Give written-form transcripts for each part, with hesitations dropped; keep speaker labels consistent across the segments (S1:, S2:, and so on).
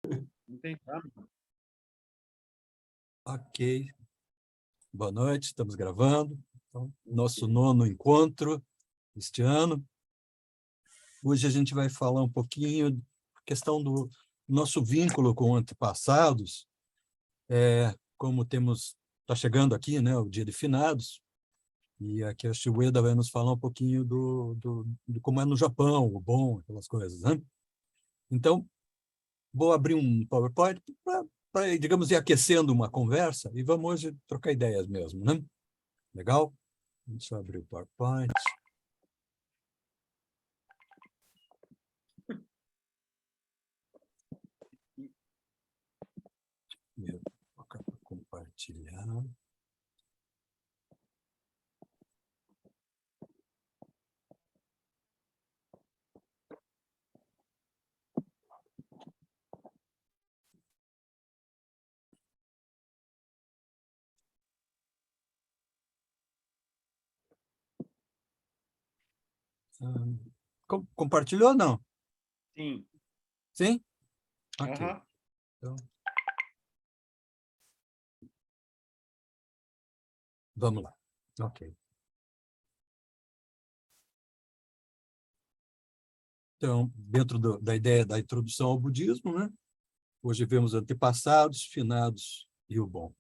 S1: Não tem câmera.
S2: Ok. Boa noite, estamos gravando. Então, nosso 9º encontro este ano. Hoje a gente vai falar um pouquinho da questão do nosso vínculo com antepassados. Como está chegando aqui, né, o Dia de Finados, e aqui a Ueda vai nos falar um pouquinho do como é no Japão, o bom, aquelas coisas, né? Então, vou abrir um PowerPoint para, digamos, ir aquecendo uma conversa e vamos hoje trocar ideias mesmo, né? Legal? Deixa eu abrir o PowerPoint. Vou colocar para compartilhar. Compartilhou ou não?
S1: Sim.
S2: Sim? Ok.
S1: Uhum.
S2: Então, vamos lá. Ok. Então, dentro da ideia da introdução ao budismo, né? Hoje vemos antepassados, finados e o bom.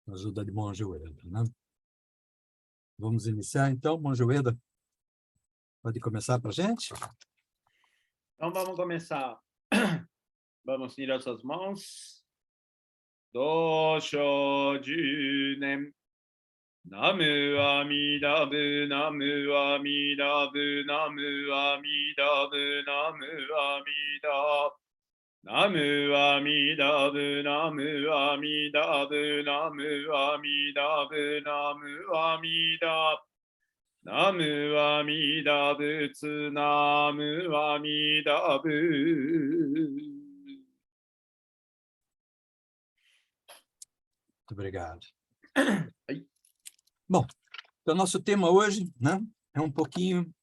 S2: Com a ajuda de Monge Ueda, né? Vamos iniciar, então, Monge Ueda? Pode começar para a gente?
S1: Então, vamos começar. Vamos unir nossas mãos. Dosho Junen. Namu Amida Bu, Namu Amida Bu, Namu Amida Bu, Namu Amida. Namu Amida Bu, Namu Amida Bu, Namu Amida Bu, Namu Amida. Namu Amida Butsu, Namu Amida Bu.
S2: Muito obrigado.
S1: Ai.
S2: Bom, então, nosso tema hoje, né, é um pouquinho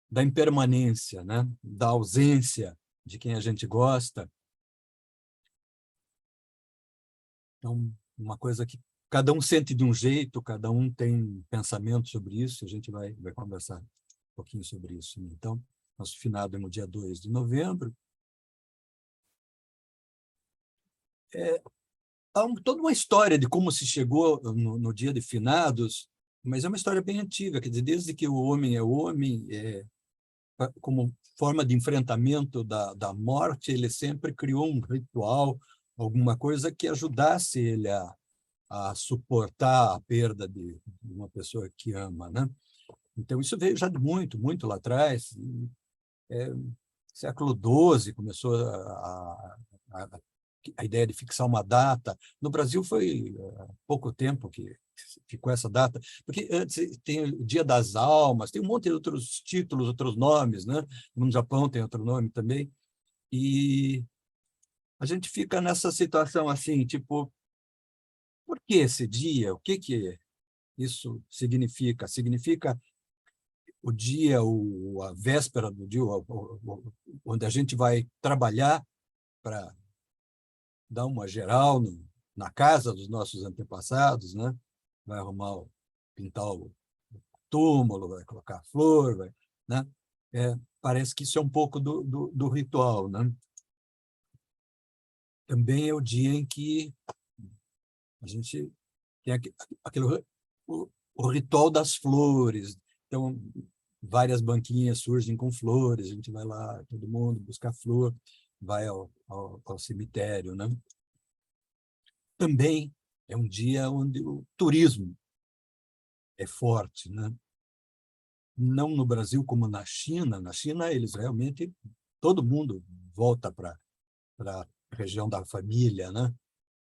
S2: da impermanência, né, da ausência de quem a gente gosta. Então, uma coisa que cada um sente de um jeito, cada um tem pensamento sobre isso, a gente vai conversar um pouquinho sobre isso. Então, nosso finado é no dia 2 de novembro. Há toda uma história de como se chegou no dia de finados, mas é uma história bem antiga, quer dizer, desde que o homem é homem, como forma de enfrentamento da morte, ele sempre criou um ritual, alguma coisa que ajudasse ele a suportar a perda de uma pessoa que ama, né? Então, isso veio já de muito, muito lá atrás. Século XII começou a ideia de fixar uma data. No Brasil foi pouco tempo que ficou essa data, porque antes tem o Dia das Almas, tem um monte de outros títulos, outros nomes, né? No Japão tem outro nome também. E a gente fica nessa situação assim, tipo, por que esse dia? O que isso significa? Significa o dia, a véspera do dia, onde a gente vai trabalhar para dar uma geral na casa dos nossos antepassados, né? Vai arrumar, pintar o túmulo, vai colocar flor, né? Parece que isso é um pouco do ritual, né? Também é o dia em que a gente tem aquele o ritual das flores. Então, várias banquinhas surgem com flores, a gente vai lá, todo mundo buscar flor, vai ao cemitério, né? Também é um dia onde o turismo é forte, né? Não no Brasil como na China. Na China, eles realmente, todo mundo volta para a região da família, né?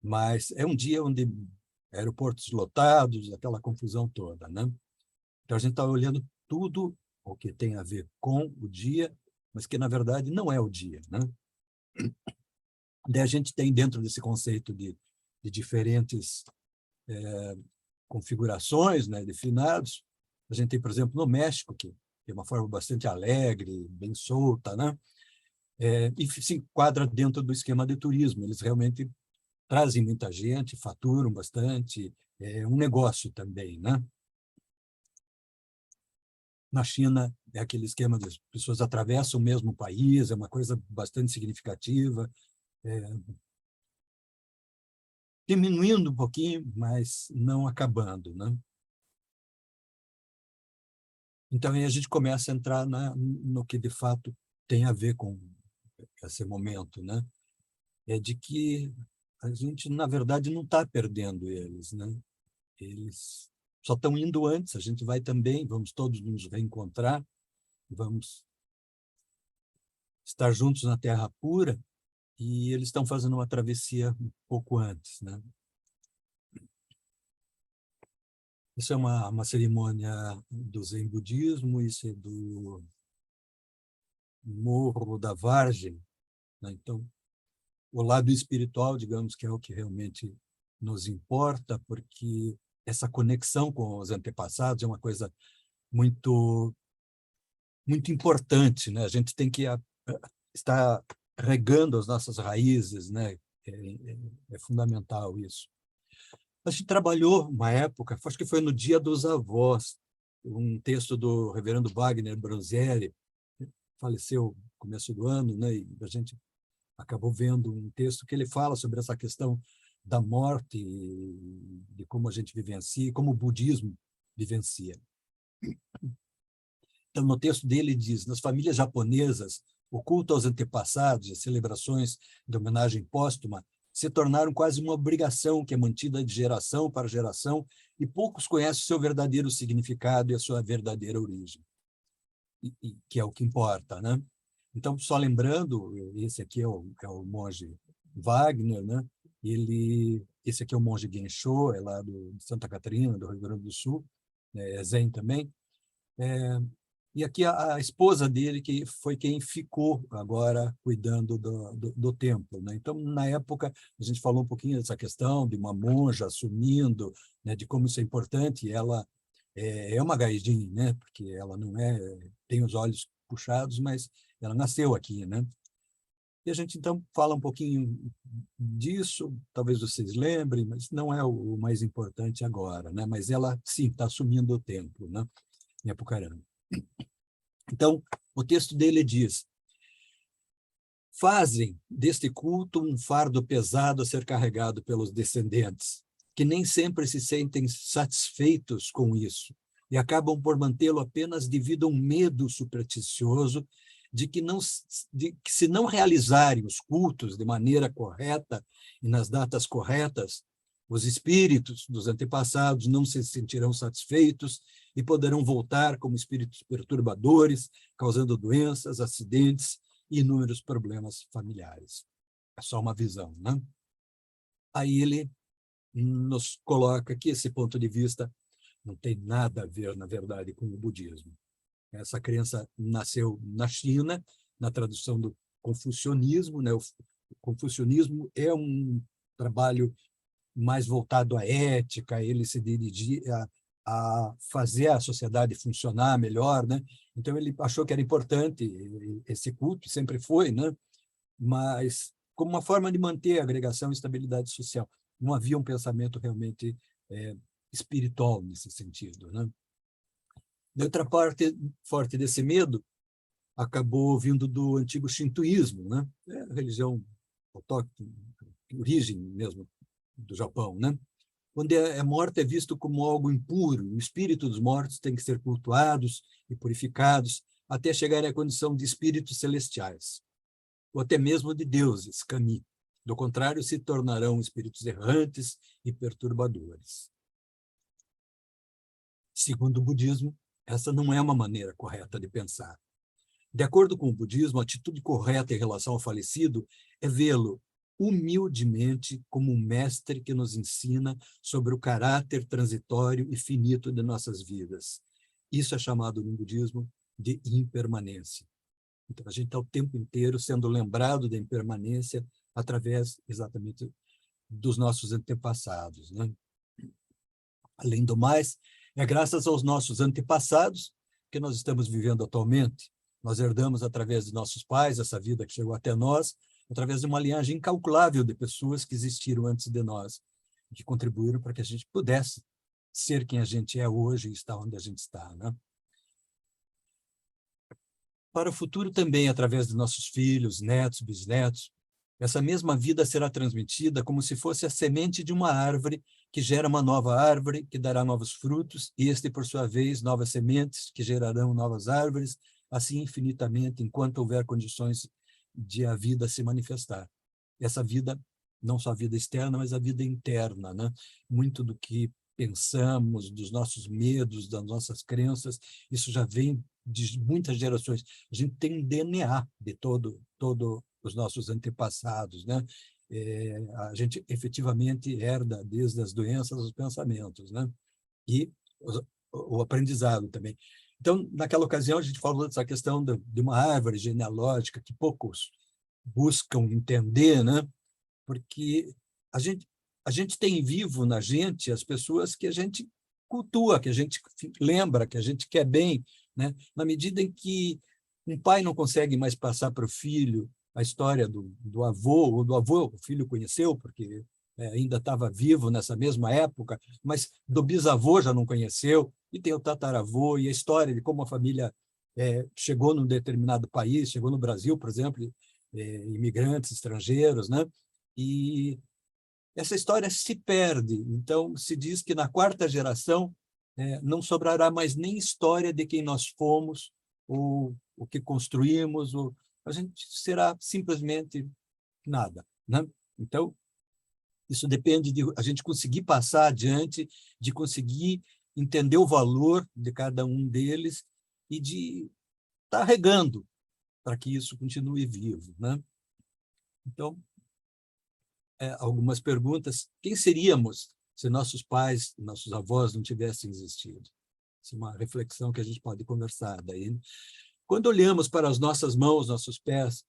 S2: Mas é um dia onde aeroportos lotados, aquela confusão toda, né? Então, a gente está olhando tudo o que tem a ver com o dia, mas que, na verdade, não é o dia, né? Daí a gente tem, dentro desse conceito de diferentes configurações, né, de finados, a gente tem, por exemplo, no México, que é uma forma bastante alegre, bem solta, né? e se enquadra dentro do esquema de turismo. Eles realmente trazem muita gente, faturam bastante, é um negócio também, né? Na China, é aquele esquema das pessoas atravessam o mesmo país, é uma coisa bastante significativa, diminuindo um pouquinho, mas não acabando, né? Então, aí a gente começa a entrar no que, de fato, tem a ver com esse momento, né? É de que a gente, na verdade, não está perdendo eles, né? Eles só estão indo antes, a gente vai também, vamos todos nos reencontrar, vamos estar juntos na Terra pura, e eles estão fazendo uma travessia um pouco antes, né? Isso é uma cerimônia do Zen budismo, isso é do Morro da Vargem, né? Então, o lado espiritual, digamos, que é o que realmente nos importa, porque essa conexão com os antepassados é uma coisa muito muito importante, né? A gente tem que estar regando as nossas raízes, né? É fundamental isso. A gente trabalhou uma época, acho que foi no Dia dos Avós, um texto do reverendo Wagner Bronzieri, faleceu no começo do ano, né? E a gente acabou vendo um texto que ele fala sobre essa questão da morte, de como a gente vivencia, como o budismo vivencia. Então, no texto dele diz, nas famílias japonesas, o culto aos antepassados e as celebrações de homenagem póstuma se tornaram quase uma obrigação que é mantida de geração para geração e poucos conhecem o seu verdadeiro significado e a sua verdadeira origem, que é o que importa, né? Então, só lembrando, esse aqui é o monge Wagner, né? Esse aqui é o monge Gensho, é lá de Santa Catarina, do Rio Grande do Sul, é Zen também. E aqui a esposa dele, que foi quem ficou agora cuidando do templo, né? Então, na época, a gente falou um pouquinho dessa questão de uma monja assumindo, né, de como isso é importante, e ela é uma gaidin, né? Porque ela não tem os olhos puxados, mas ela nasceu aqui, né? E a gente, então, fala um pouquinho disso, talvez vocês lembrem, mas não é o mais importante agora, né? Mas ela, sim, está assumindo o templo, né? Em Apucarana. Então, o texto dele diz: fazem deste culto um fardo pesado a ser carregado pelos descendentes, que nem sempre se sentem satisfeitos com isso e acabam por mantê-lo apenas devido a um medo supersticioso de que se não realizarem os cultos de maneira correta e nas datas corretas, os espíritos dos antepassados não se sentirão satisfeitos e poderão voltar como espíritos perturbadores, causando doenças, acidentes e inúmeros problemas familiares. É só uma visão, né? Aí ele nos coloca que esse ponto de vista não tem nada a ver, na verdade, com o budismo. Essa crença nasceu na China, na tradução do confucionismo, né? O confucionismo é um trabalho mais voltado à ética, ele se dirigia a fazer a sociedade funcionar melhor, né? Então ele achou que era importante esse culto, sempre foi, né? Mas como uma forma de manter a agregação e estabilidade social. Não havia um pensamento realmente espiritual nesse sentido, né? De outra parte forte desse medo acabou vindo do antigo shintoísmo, né? É a religião autóctone, origem mesmo do Japão, né? Onde a morte é visto como algo impuro, o espírito dos mortos tem que ser cultuados e purificados até chegarem à condição de espíritos celestiais, ou até mesmo de deuses, kami. Do contrário, se tornarão espíritos errantes e perturbadores. Segundo o budismo, essa não é uma maneira correta de pensar. De acordo com o budismo, a atitude correta em relação ao falecido é vê-lo humildemente como um mestre que nos ensina sobre o caráter transitório e finito de nossas vidas. Isso é chamado no budismo de impermanência. Então, a gente está o tempo inteiro sendo lembrado da impermanência através exatamente dos nossos antepassados, né? Além do mais, é graças aos nossos antepassados que nós estamos vivendo atualmente. Nós herdamos, através de nossos pais, essa vida que chegou até nós, através de uma linhagem incalculável de pessoas que existiram antes de nós, que contribuíram para que a gente pudesse ser quem a gente é hoje e estar onde a gente está, né? Para o futuro também, através de nossos filhos, netos, bisnetos, essa mesma vida será transmitida como se fosse a semente de uma árvore que gera uma nova árvore, que dará novos frutos, e este, por sua vez, novas sementes que gerarão novas árvores, assim infinitamente, enquanto houver condições de a vida se manifestar. Essa vida, não só a vida externa, mas a vida interna, né? Muito do que pensamos, dos nossos medos, das nossas crenças, isso já vem de muitas gerações. A gente tem um DNA de todo os nossos antepassados, né? A gente efetivamente herda desde as doenças os pensamentos, né? E o aprendizado também. Então, naquela ocasião, a gente falou dessa questão de uma árvore genealógica que poucos buscam entender, né? Porque a gente tem vivo na gente as pessoas que a gente cultua, que a gente lembra, que a gente quer bem, né? Na medida em que um pai não consegue mais passar para o filho a história do avô, ou do avô o filho conheceu, porque ainda estava vivo nessa mesma época, mas do bisavô já não conheceu, e tem o tataravô, e a história de como a família chegou num determinado país, chegou no Brasil, por exemplo, imigrantes estrangeiros, né? E essa história se perde. Então, se diz que na quarta geração não sobrará mais nem história de quem nós fomos, ou o que construímos, ou a gente será simplesmente nada, né? Então, isso depende de a gente conseguir passar adiante, de conseguir entender o valor de cada um deles e de estar regando para que isso continue vivo, né? Então, algumas perguntas. Quem seríamos se nossos pais, nossos avós não tivessem existido? Essa é uma reflexão que a gente pode conversar daí. Quando olhamos para as nossas mãos, nossos pés,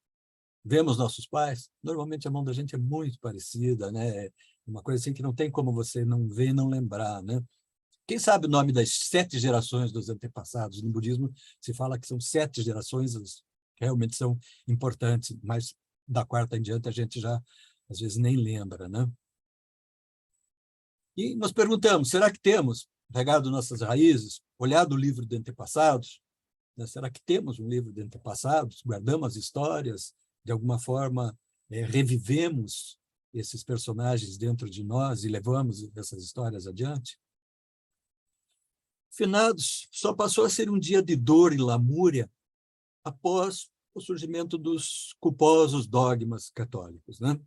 S2: vemos nossos pais, normalmente a mão da gente é muito parecida, né? Uma coisa assim que não tem como você não ver e não lembrar, né? Quem sabe o nome das 7 gerações dos antepassados? No budismo se fala que são 7 gerações, que realmente são importantes, mas da quarta em diante a gente já às vezes nem lembra, né? E nós perguntamos, será que temos regado nossas raízes, olhado o livro de antepassados? Né? Será que temos um livro de antepassados? Guardamos as histórias? De alguma forma, revivemos esses personagens dentro de nós e levamos essas histórias adiante? Finados só passou a ser um dia de dor e lamúria após o surgimento dos culposos dogmas católicos, né?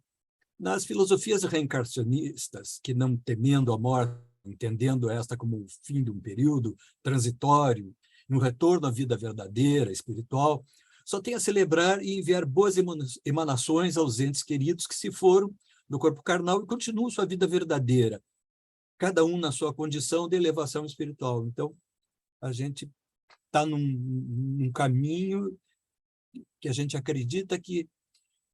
S2: Nas filosofias reencarnacionistas, que não temendo a morte, entendendo esta como o fim de um período transitório, um retorno à vida verdadeira, espiritual, só tem a celebrar e enviar boas emanações aos entes queridos que se foram do corpo carnal e continuam sua vida verdadeira, cada um na sua condição de elevação espiritual. Então, a gente está num caminho que a gente acredita que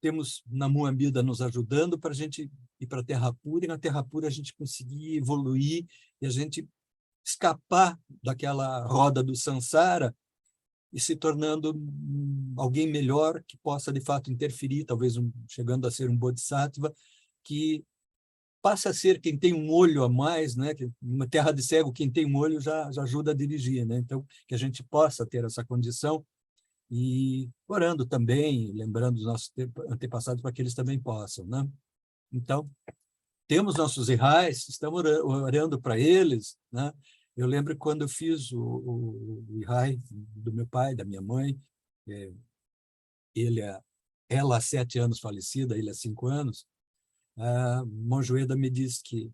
S2: temos na Muambida nos ajudando para a gente ir para a Terra Pura, e na Terra Pura a gente conseguir evoluir e a gente escapar daquela roda do Sansara e se tornando alguém melhor que possa, de fato, interferir, talvez chegando a ser um Bodhisattva, que passa a ser quem tem um olho a mais, né? Que uma terra de cego, quem tem um olho já ajuda a dirigir, né? Então, que a gente possa ter essa condição e orando também, lembrando dos nossos antepassados para que eles também possam, né? Então, temos nossos irrais, estamos orando para eles, né? Eu lembro quando eu fiz o irrai do meu pai, da minha mãe, ela há 7 anos falecida, ele há 5 anos, a Monjoeda me disse que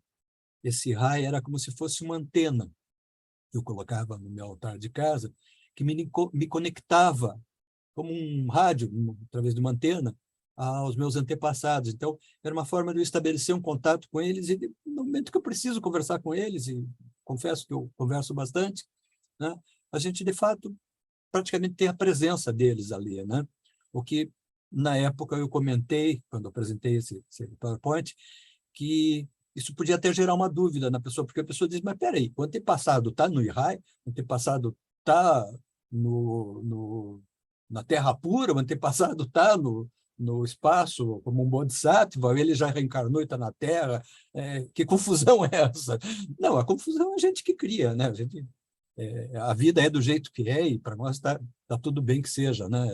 S2: esse irrai era como se fosse uma antena que eu colocava no meu altar de casa, que me conectava como um rádio, através de uma antena, aos meus antepassados. Então, era uma forma de eu estabelecer um contato com eles e, no momento que eu preciso conversar com eles, e confesso que eu converso bastante, né, a gente, de fato, praticamente tem a presença deles ali, né? O que, na época, eu comentei, quando eu apresentei esse PowerPoint, que isso podia até gerar uma dúvida na pessoa, porque a pessoa diz, mas peraí, o antepassado está no IRAI, o antepassado está no na Terra pura, o antepassado está no espaço como um bodhisattva, ele já reencarnou e está na Terra. Que confusão é essa? Não, a confusão é a gente que cria, né? A vida é do jeito que é e para nós tá tudo bem que seja, né?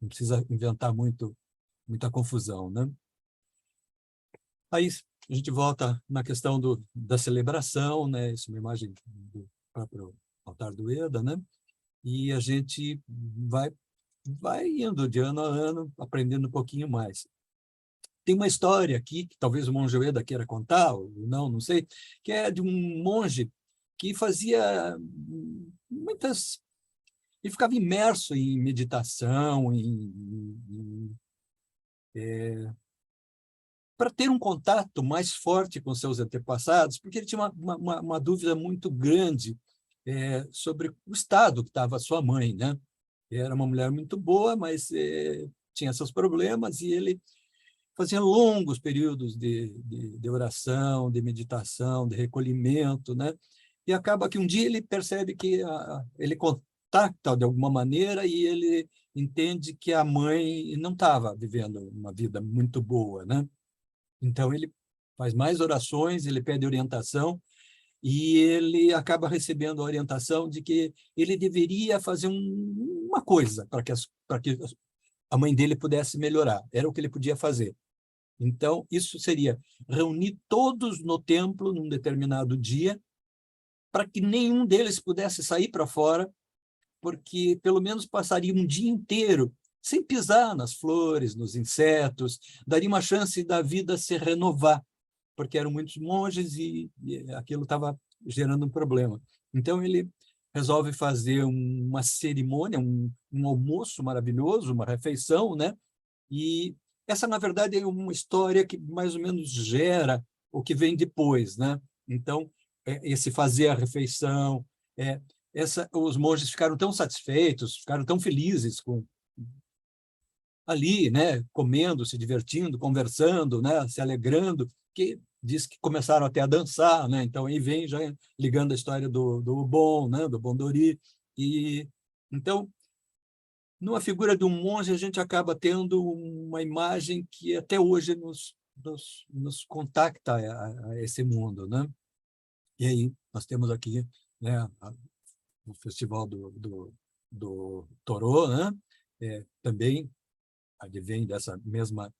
S2: Não precisa inventar muita confusão, né? Aí a gente volta na questão da celebração, né? Isso é uma imagem do próprio altar do Eda, né? E a gente vai indo de ano a ano, aprendendo um pouquinho mais. Tem uma história aqui, que talvez o monge Ueda queira contar, ou não sei, que é de um monge que fazia muitas... Ele ficava imerso em meditação, para ter um contato mais forte com seus antepassados, porque ele tinha uma dúvida muito grande sobre o estado que estava a sua mãe, né? Era uma mulher muito boa, mas tinha seus problemas, e ele fazia longos períodos de oração, de meditação, de recolhimento, né? E acaba que um dia ele percebe que ele contacta de alguma maneira e ele entende que a mãe não estava vivendo uma vida muito boa, né? Então ele faz mais orações, ele pede orientação e ele acaba recebendo a orientação de que ele deveria fazer uma coisa para que a mãe dele pudesse melhorar. Era o que ele podia fazer. Então, isso seria reunir todos no templo num determinado dia, para que nenhum deles pudesse sair para fora, porque pelo menos passaria um dia inteiro sem pisar nas flores, nos insetos, daria uma chance da vida se renovar, porque eram muitos monges e aquilo estava gerando um problema. Então, ele resolve fazer uma cerimônia, um almoço maravilhoso, uma refeição, né? E essa, na verdade, é uma história que mais ou menos gera o que vem depois, né? Então, esse fazer a refeição, os monges ficaram tão satisfeitos, ficaram tão felizes com ali, né? Comendo, se divertindo, conversando, né? Se alegrando, que diz que começaram até a dançar, né? Então aí vem já ligando a história do Obon, né? Do Bondori. E então, numa figura de um monge, a gente acaba tendo uma imagem que até hoje nos contacta a esse mundo, né? E aí nós temos aqui, né, o festival do Torô, né? Também advém dessa mesma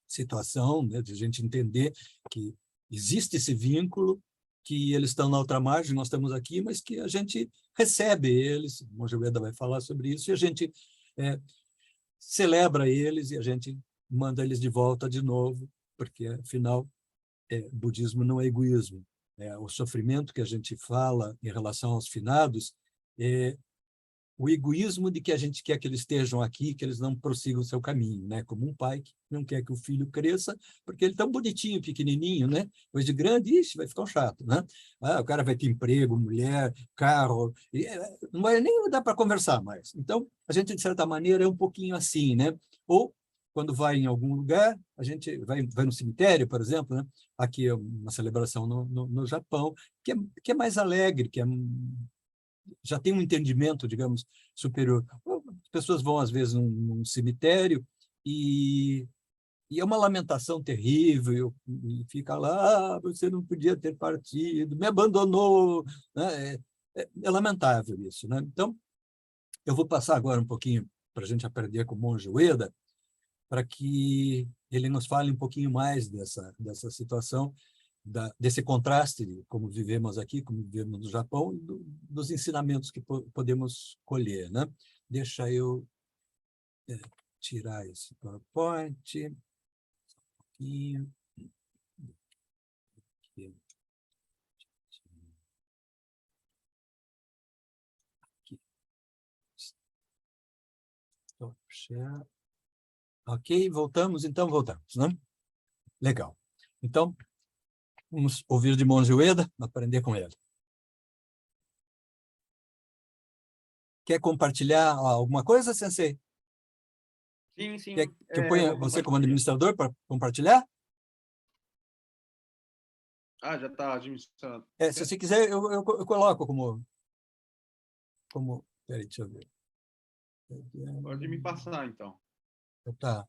S2: situação, né, de a gente entender que existe esse vínculo, que eles estão na outra margem, nós estamos aqui, mas que a gente recebe eles, o Monge Ueda vai falar sobre isso, e a gente celebra eles e a gente manda eles de volta de novo, porque, afinal, budismo não é egoísmo. O sofrimento que a gente fala em relação aos finados é o egoísmo de que a gente quer que eles estejam aqui, que eles não prossigam o seu caminho, né? Como um pai que não quer que o filho cresça, porque ele é tão bonitinho, pequenininho, né? Pois de grande, ixi, vai ficar um chato, né? O cara vai ter emprego, mulher, carro, não vai nem dar para conversar mais. Então, a gente, de certa maneira, é um pouquinho assim, né? Ou, quando vai em algum lugar, a gente vai no cemitério, por exemplo, né? Aqui é uma celebração no Japão, que é mais alegre, já tem um entendimento, digamos, superior. As pessoas vão, às vezes, num cemitério e é uma lamentação terrível, e fica lá, você não podia ter partido, me abandonou, né? É lamentável isso, né? Então, eu vou passar agora um pouquinho para a gente aprender com o monge Ueda, para que ele nos fale um pouquinho mais dessa situação, desse contraste, como vivemos aqui, como vivemos no Japão, e dos ensinamentos que podemos colher, né? Deixa eu tirar esse PowerPoint. E aqui. Stop share. Ok, voltamos? Então, voltamos, né? Legal. Então, vamos ouvir de Monge Ueda, aprender com ele. Quer compartilhar alguma coisa, Sensei?
S1: Sim, sim.
S2: Quer que eu ponha
S1: Vou
S2: você como
S1: compartilhar.
S2: administrador para compartilhar?
S1: Ah, já está administrando.
S2: Se você quiser, eu coloco como... Peraí, deixa eu ver.
S1: Pode me passar, então.
S2: Tá.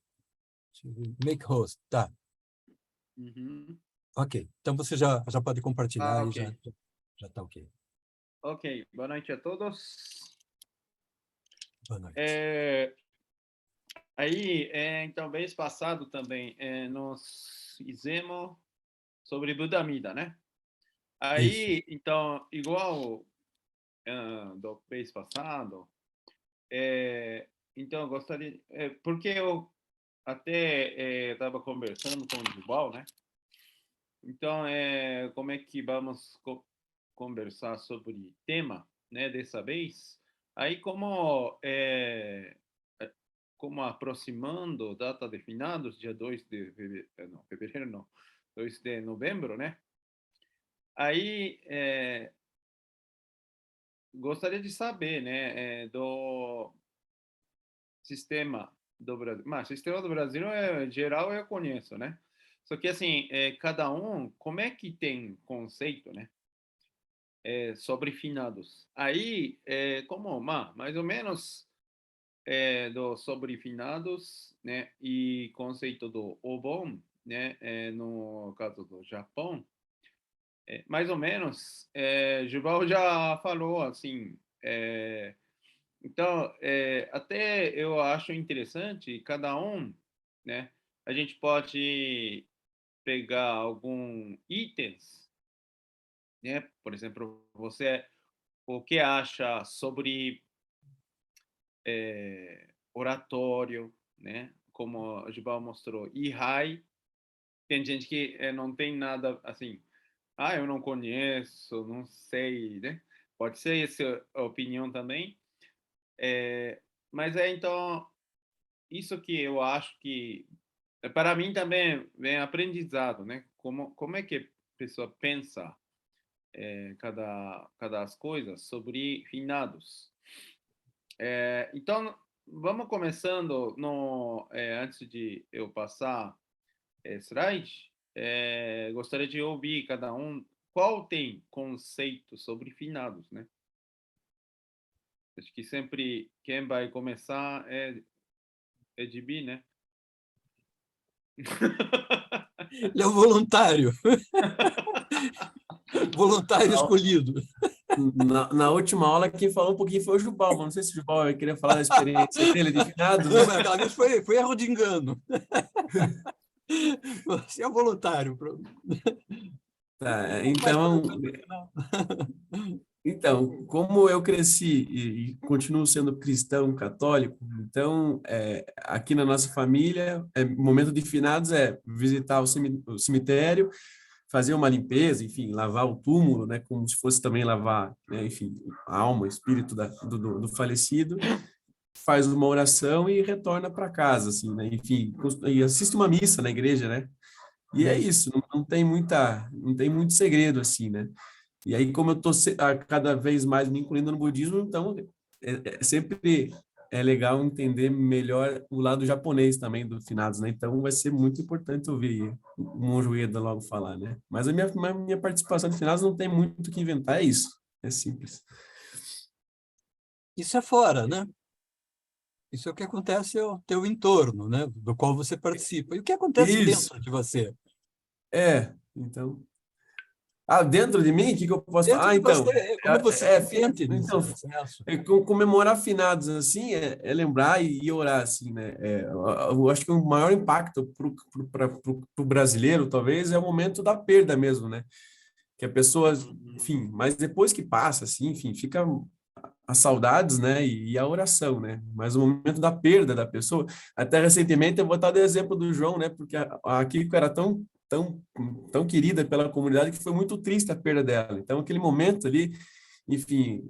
S2: Make host, tá.
S1: Uhum.
S2: Ok. Então você já pode compartilhar e
S1: Ok.
S2: já está ok.
S1: Ok. Boa noite a todos.
S2: Boa noite.
S1: Aí, então, mês passado também, nós fizemos sobre Buda Amida, né?
S2: Isso.
S1: Aí, então, igual do mês passado, então, eu gostaria, porque eu até estava conversando com o Jubal, né? Então, como é que vamos conversar sobre tema, né, dessa vez? Aí, como aproximando data de finados, dia 2 de fevereiro, não, 2 de novembro, né? Aí, gostaria de saber, né, do sistema do Brasil. Mas sistema do Brasil, geral, eu conheço, né? Só que, assim, cada um, como é que tem conceito, né? Sobre finados. Aí, como, mais ou menos, sobre finados, né, e conceito do Obon, né, no caso do Japão, mais ou menos, Gilval já falou, assim, então, até eu acho interessante, cada um, né, a gente pode pegar algum itens, né, por exemplo, você, o que acha sobre oratório, né? Como o Gibal mostrou. E Rai, tem gente que não tem nada assim. Ah, eu não conheço, não sei, né? Pode ser essa a opinião também. Mas então, isso que eu acho que, para mim também vem aprendizado, né? Como é que a pessoa pensa cada as coisas sobre finados. Então, vamos começando antes de eu passar slide, gostaria de ouvir cada um qual tem conceito sobre finados, né? Acho que sempre quem vai começar é Gibi, né?
S2: Ele é um voluntário. Voluntário escolhido.
S3: Na última aula, quem falou um pouquinho foi o Jubal, mas não sei se o Jubal queria falar da experiência dele de finados,
S2: Não,
S3: né?
S2: mas aquela vez foi erro de engano. Você é voluntário.
S3: Tá,
S2: Mais para
S3: então,
S2: no final.
S3: Então, como eu cresci e continuo sendo cristão católico, então, aqui na nossa família, o momento de finados é visitar o cemitério, fazer uma limpeza, enfim, lavar o túmulo, né, como se fosse também lavar, né, enfim, a alma, o espírito do falecido, faz uma oração e retorna para casa, assim, né, enfim, e assiste uma missa na igreja, né, e é isso, não tem não tem muito segredo, assim, né. E aí, como eu estou cada vez mais me incluindo no budismo, então sempre é legal entender melhor o lado japonês também do finados, né? Então vai ser muito importante ouvir o Monjo Ueda logo falar, né? Mas a minha participação de finados não tem muito o que inventar, é isso. É simples.
S2: Isso é fora, né? Isso é o que acontece ao teu entorno, né? Do qual você participa. E o que acontece
S3: Isso,
S2: dentro de você?
S3: então... Ah, dentro de mim, o que que eu posso falar?
S2: Dentro
S3: Ah,
S2: de
S3: então,
S2: você, como você se sente nesse
S3: então,
S2: processo?
S3: comemorar finados, assim, é lembrar e orar, assim, né? Eu acho que o maior impacto para o brasileiro, talvez, é o momento da perda mesmo, né? Que a pessoa, enfim, mas depois que passa, assim, enfim, fica as saudades, né? E a oração, né? Mas o momento da perda da pessoa, até recentemente eu vou estar do exemplo do João, né? Porque a Kiko era tão querida pela comunidade que foi muito triste a perda dela. Então, aquele momento ali, enfim,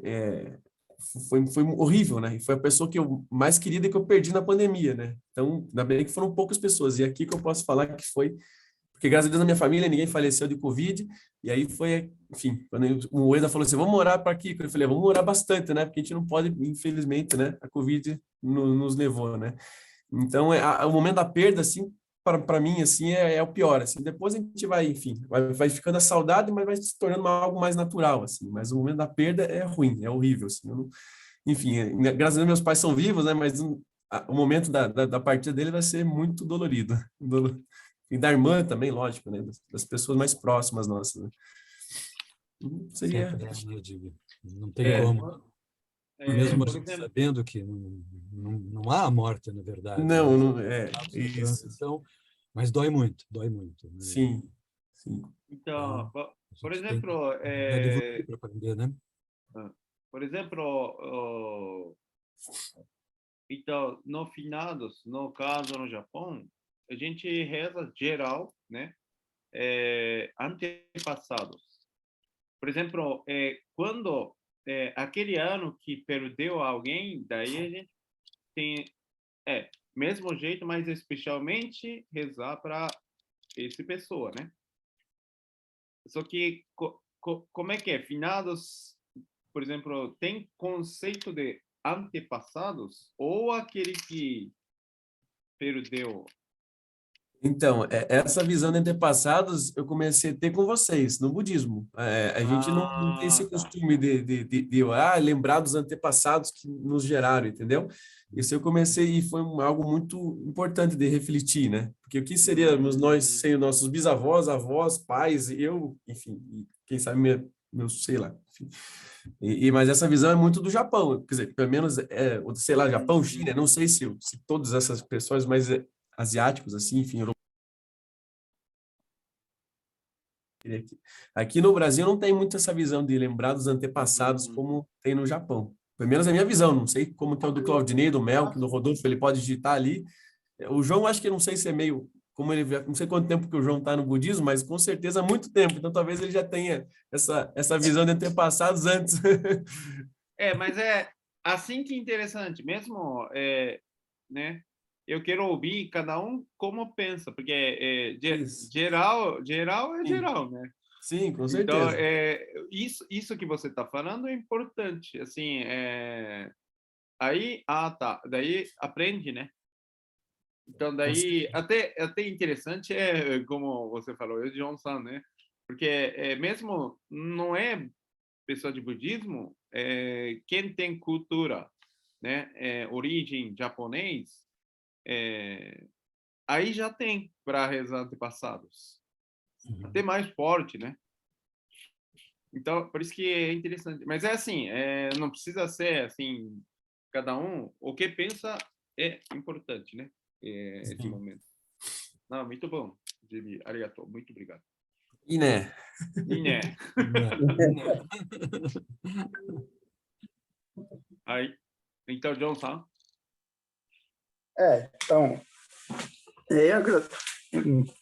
S3: foi horrível, né? E foi a pessoa que eu mais querida que eu perdi na pandemia, né? Então, ainda bem que foram poucas pessoas. E aqui que eu posso falar que foi, porque graças a Deus na minha família ninguém faleceu de Covid. E aí foi, enfim, quando o Ueda falou assim, vamos orar para aqui, eu falei, vamos orar bastante, né? Porque a gente não pode, infelizmente, né? A Covid nos levou, né? Então, o momento da perda, assim, para mim, assim, é o pior, assim. Depois a gente vai, enfim, vai ficando a saudade, mas vai se tornando algo mais natural, assim. Mas o momento da perda é ruim, é horrível, assim. enfim, graças a Deus meus pais são vivos, né? Mas o momento da partida dele vai ser muito dolorido. E da irmã também, lógico, né? Das pessoas mais próximas nossas, né? Seria...
S2: Sempre, né, Diego? Não tem
S3: É,
S2: como. Mesmo a
S1: Por
S2: gente
S1: exemplo,
S2: sabendo que não há a morte, na verdade, né?
S3: não,
S2: Há a sua
S3: isso.
S2: transição, mas dói muito, né?
S3: Sim, sim.
S1: então,
S2: Então, a
S1: por
S2: gente tem que
S1: exemplo,
S2: evoluir para aprender, né?
S1: por exemplo, então, no finados, no caso no Japão, a gente reza geral, né? Antepassados. Por exemplo, quando aquele ano que perdeu alguém, daí a gente tem mesmo jeito, mas especialmente rezar para essa pessoa, né? Só que como é que é? Finados, por exemplo, tem conceito de antepassados ou aquele que perdeu?
S3: Então, essa visão de antepassados eu comecei a ter com vocês, no budismo. A gente não tem esse
S1: Tá.
S3: costume de lembrar dos antepassados que nos geraram, entendeu? Isso eu comecei e foi algo muito importante de refletir, né? Porque o que seríamos nós sem os nossos bisavós, avós, pais, eu, enfim, e quem sabe meus, sei lá, enfim. Mas essa visão é muito do Japão, quer dizer, pelo menos, sei lá, Japão, China, não sei se todas essas pessoas, mas asiáticos, assim, enfim, aqui no Brasil não tem muito essa visão de lembrar dos antepassados
S1: Uhum.
S3: como tem no Japão. Pelo menos é a minha visão, não sei como que é o do Claudinei, do Melk, do Rodolfo, ele pode digitar ali. O João, acho que não sei se é meio, como ele, não sei quanto tempo que o João está no budismo, mas com certeza há muito tempo, então talvez ele já tenha essa visão de antepassados antes.
S1: Mas é assim que é interessante, mesmo, né? Eu quero ouvir cada um como pensa, porque
S3: Isso.
S1: geral é
S3: Sim,
S1: geral, né?
S3: sim, com
S1: Então,
S3: certeza.
S1: isso que você está falando é importante, assim, aí, tá, daí aprende, né? Então,
S3: Com
S1: daí,
S3: certeza.
S1: até interessante como você falou, o Johnson, né? Porque mesmo não é pessoa de budismo, quem tem cultura, né, origem japonês, aí já tem para rezar antepassados, até mais forte, né? Então, por isso que é interessante. Mas é assim, não precisa ser assim, cada um, o que pensa é importante, né? Esse
S3: Sim.
S1: momento. Não, muito bom, Jimmy. Arigato, muito obrigado.
S3: E né?
S1: E né?
S2: Né?
S1: Aí, então, Johnson.
S4: Então,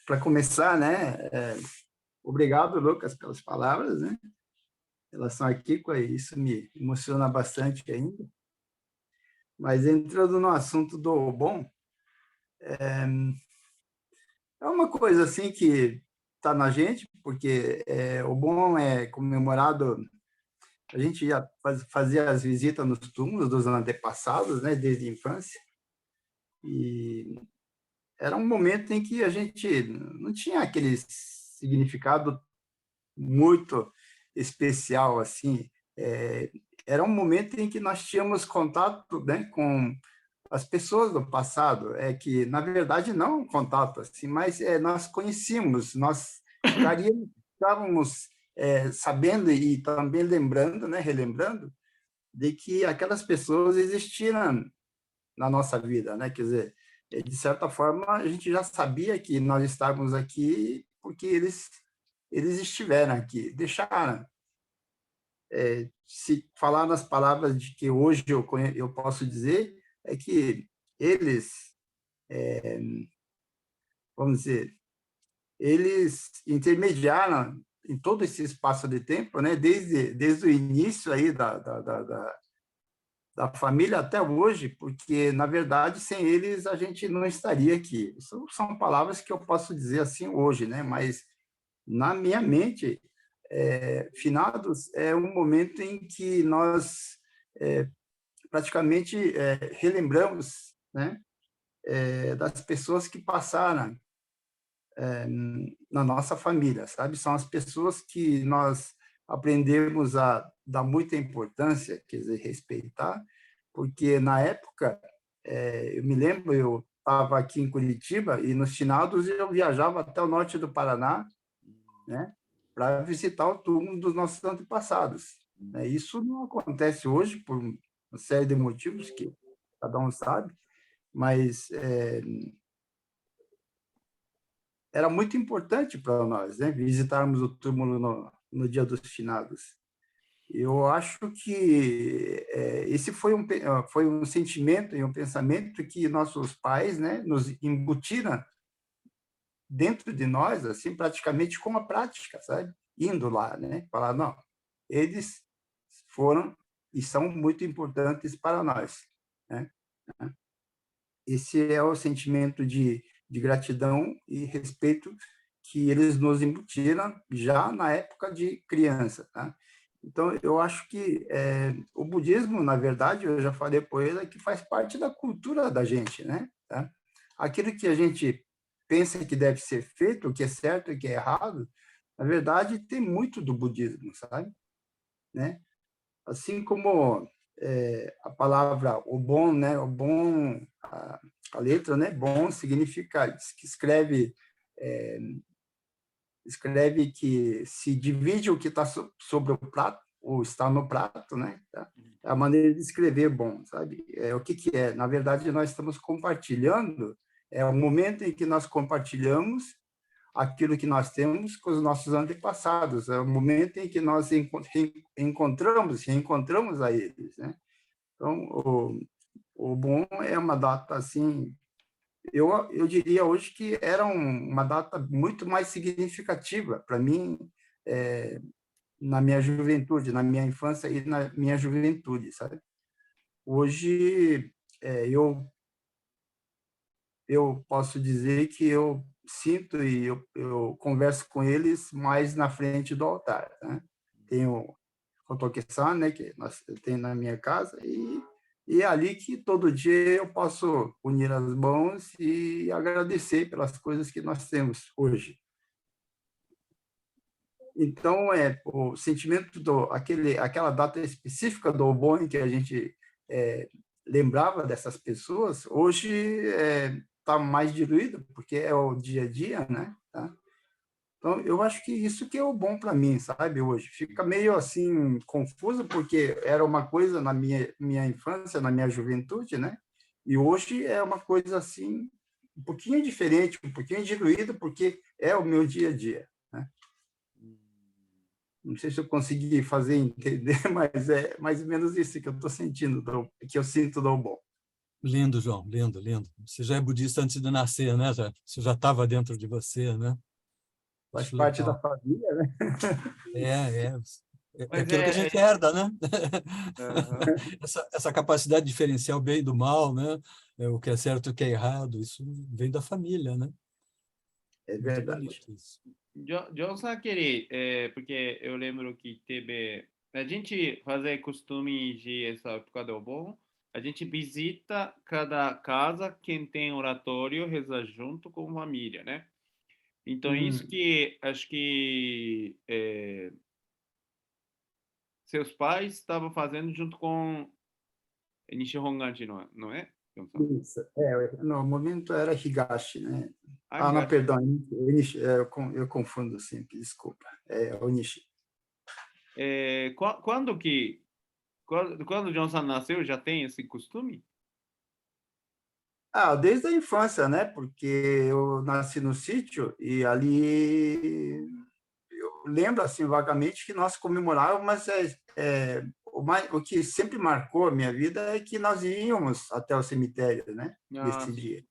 S4: para começar, né, obrigado, Lucas, pelas palavras, né, em relação a Kiko, isso me emociona bastante ainda. Mas entrando no assunto do Obon, é uma coisa assim que está na gente, porque Obon é comemorado, a gente já fazia as visitas nos túmulos dos antepassados, né, desde a infância, e era um momento em que a gente não tinha aquele significado muito especial assim. Era um momento em que nós tínhamos contato, né, com as pessoas do passado, que na verdade não um contato assim, mas nós conhecíamos, nós estávamos sabendo e também lembrando, né, relembrando de que aquelas pessoas existiram na nossa vida, né? Quer dizer, de certa forma a gente já sabia que nós estávamos aqui porque eles estiveram aqui, deixaram. Se falar nas palavras de que hoje eu posso dizer, é que eles, vamos dizer, eles intermediaram em todo esse espaço de tempo, né? Desde o início aí da família até hoje, porque, na verdade, sem eles a gente não estaria aqui. Isso são palavras que eu posso dizer assim hoje, né? Mas, na minha mente, finados é um momento em que nós praticamente relembramos, né? Das pessoas que passaram na nossa família, sabe? São as pessoas que nós aprendemos a dar muita importância, quer dizer, respeitar, porque na época, eu me lembro, eu estava aqui em Curitiba e nos finados eu viajava até o norte do Paraná, né, para visitar o túmulo dos nossos antepassados, né? Isso não acontece hoje por uma série de motivos que cada um sabe, mas era muito importante para nós, né, visitarmos o túmulo no dia dos finados. Eu acho que esse foi um sentimento e um pensamento que nossos pais, né, nos embutiram dentro de nós, assim, praticamente com a prática, sabe? Indo lá, né? Falar, não, eles foram e são muito importantes para nós, né? Esse é o sentimento de gratidão e respeito que eles nos embutiram já na época de criança, tá? Então, eu acho que o budismo, na verdade, eu já falei por ele, é que faz parte da cultura da gente, né? Tá? Aquilo que a gente pensa que deve ser feito, o que é certo e o que é errado, na verdade, tem muito do budismo, sabe? Né? Assim como a palavra o bom, né? O bom, a letra, né? Bom significa que escreve que se divide o que está sobre o prato, ou está no prato, né? Tá? É a maneira de escrever bom, sabe? O que é? Na verdade, nós estamos compartilhando, é o momento em que nós compartilhamos aquilo que nós temos com os nossos antepassados, é o momento em que nós reencontramos a eles, né? Então, o bom é uma data assim, eu diria hoje que era uma data muito mais significativa para mim, na minha juventude, na minha infância e na minha juventude, sabe? Hoje, eu posso dizer que eu sinto e eu converso com eles mais na frente do altar, né? Tenho Hotoke-san, né, que eu tenho na minha casa, e é ali que todo dia eu posso unir as mãos e agradecer pelas coisas que nós temos hoje. Então, o sentimento aquela data específica do Obon em que a gente lembrava dessas pessoas, hoje está mais diluído, porque é o dia a dia, né? Tá? Então, eu acho que isso que é o bom para mim, sabe, hoje. Fica meio assim confuso, porque era uma coisa na minha infância, na minha juventude, né? E hoje é uma coisa assim, um pouquinho diferente, um pouquinho diluído, porque é o meu dia a dia, né? Não sei se eu consegui fazer entender, mas é mais ou menos isso que eu estou sentindo, que eu sinto do bom.
S2: Lindo, João, lindo, lindo. Você já é budista antes de nascer, né? Isso já estava dentro de você, né?
S4: Faz
S2: Acho
S4: parte da
S2: legal.
S4: família, né?
S2: É
S1: Mas
S2: aquilo que a gente herda, né?
S1: aham.
S2: Essa capacidade de diferenciar o bem do mal, né? O que é certo e o que é errado, isso vem da família, né?
S4: É
S2: Muito
S4: verdade.
S2: bonito isso.
S1: Eu só queria, porque eu lembro que teve, a gente fazer costume de essa época do bom, a gente visita cada casa, quem tem oratório, reza junto com a família, né? Então, isso que acho que seus pais estavam fazendo junto com Nishihonganji, não é?
S4: Isso. No momento era Higashi, né?
S1: Ah,
S4: Ah, não,
S1: Higashi.
S4: perdão. Eu confundo sempre, desculpa. É o Nishi.
S1: Quando o Johnson nasceu, já tem esse costume?
S4: Ah, desde a infância, né? Porque eu nasci no sítio e ali eu lembro assim vagamente que nós comemorávamos, mas o que sempre marcou a minha vida é que nós íamos até o cemitério, né?
S1: Ah,
S4: Nesse
S1: sim.
S4: dia.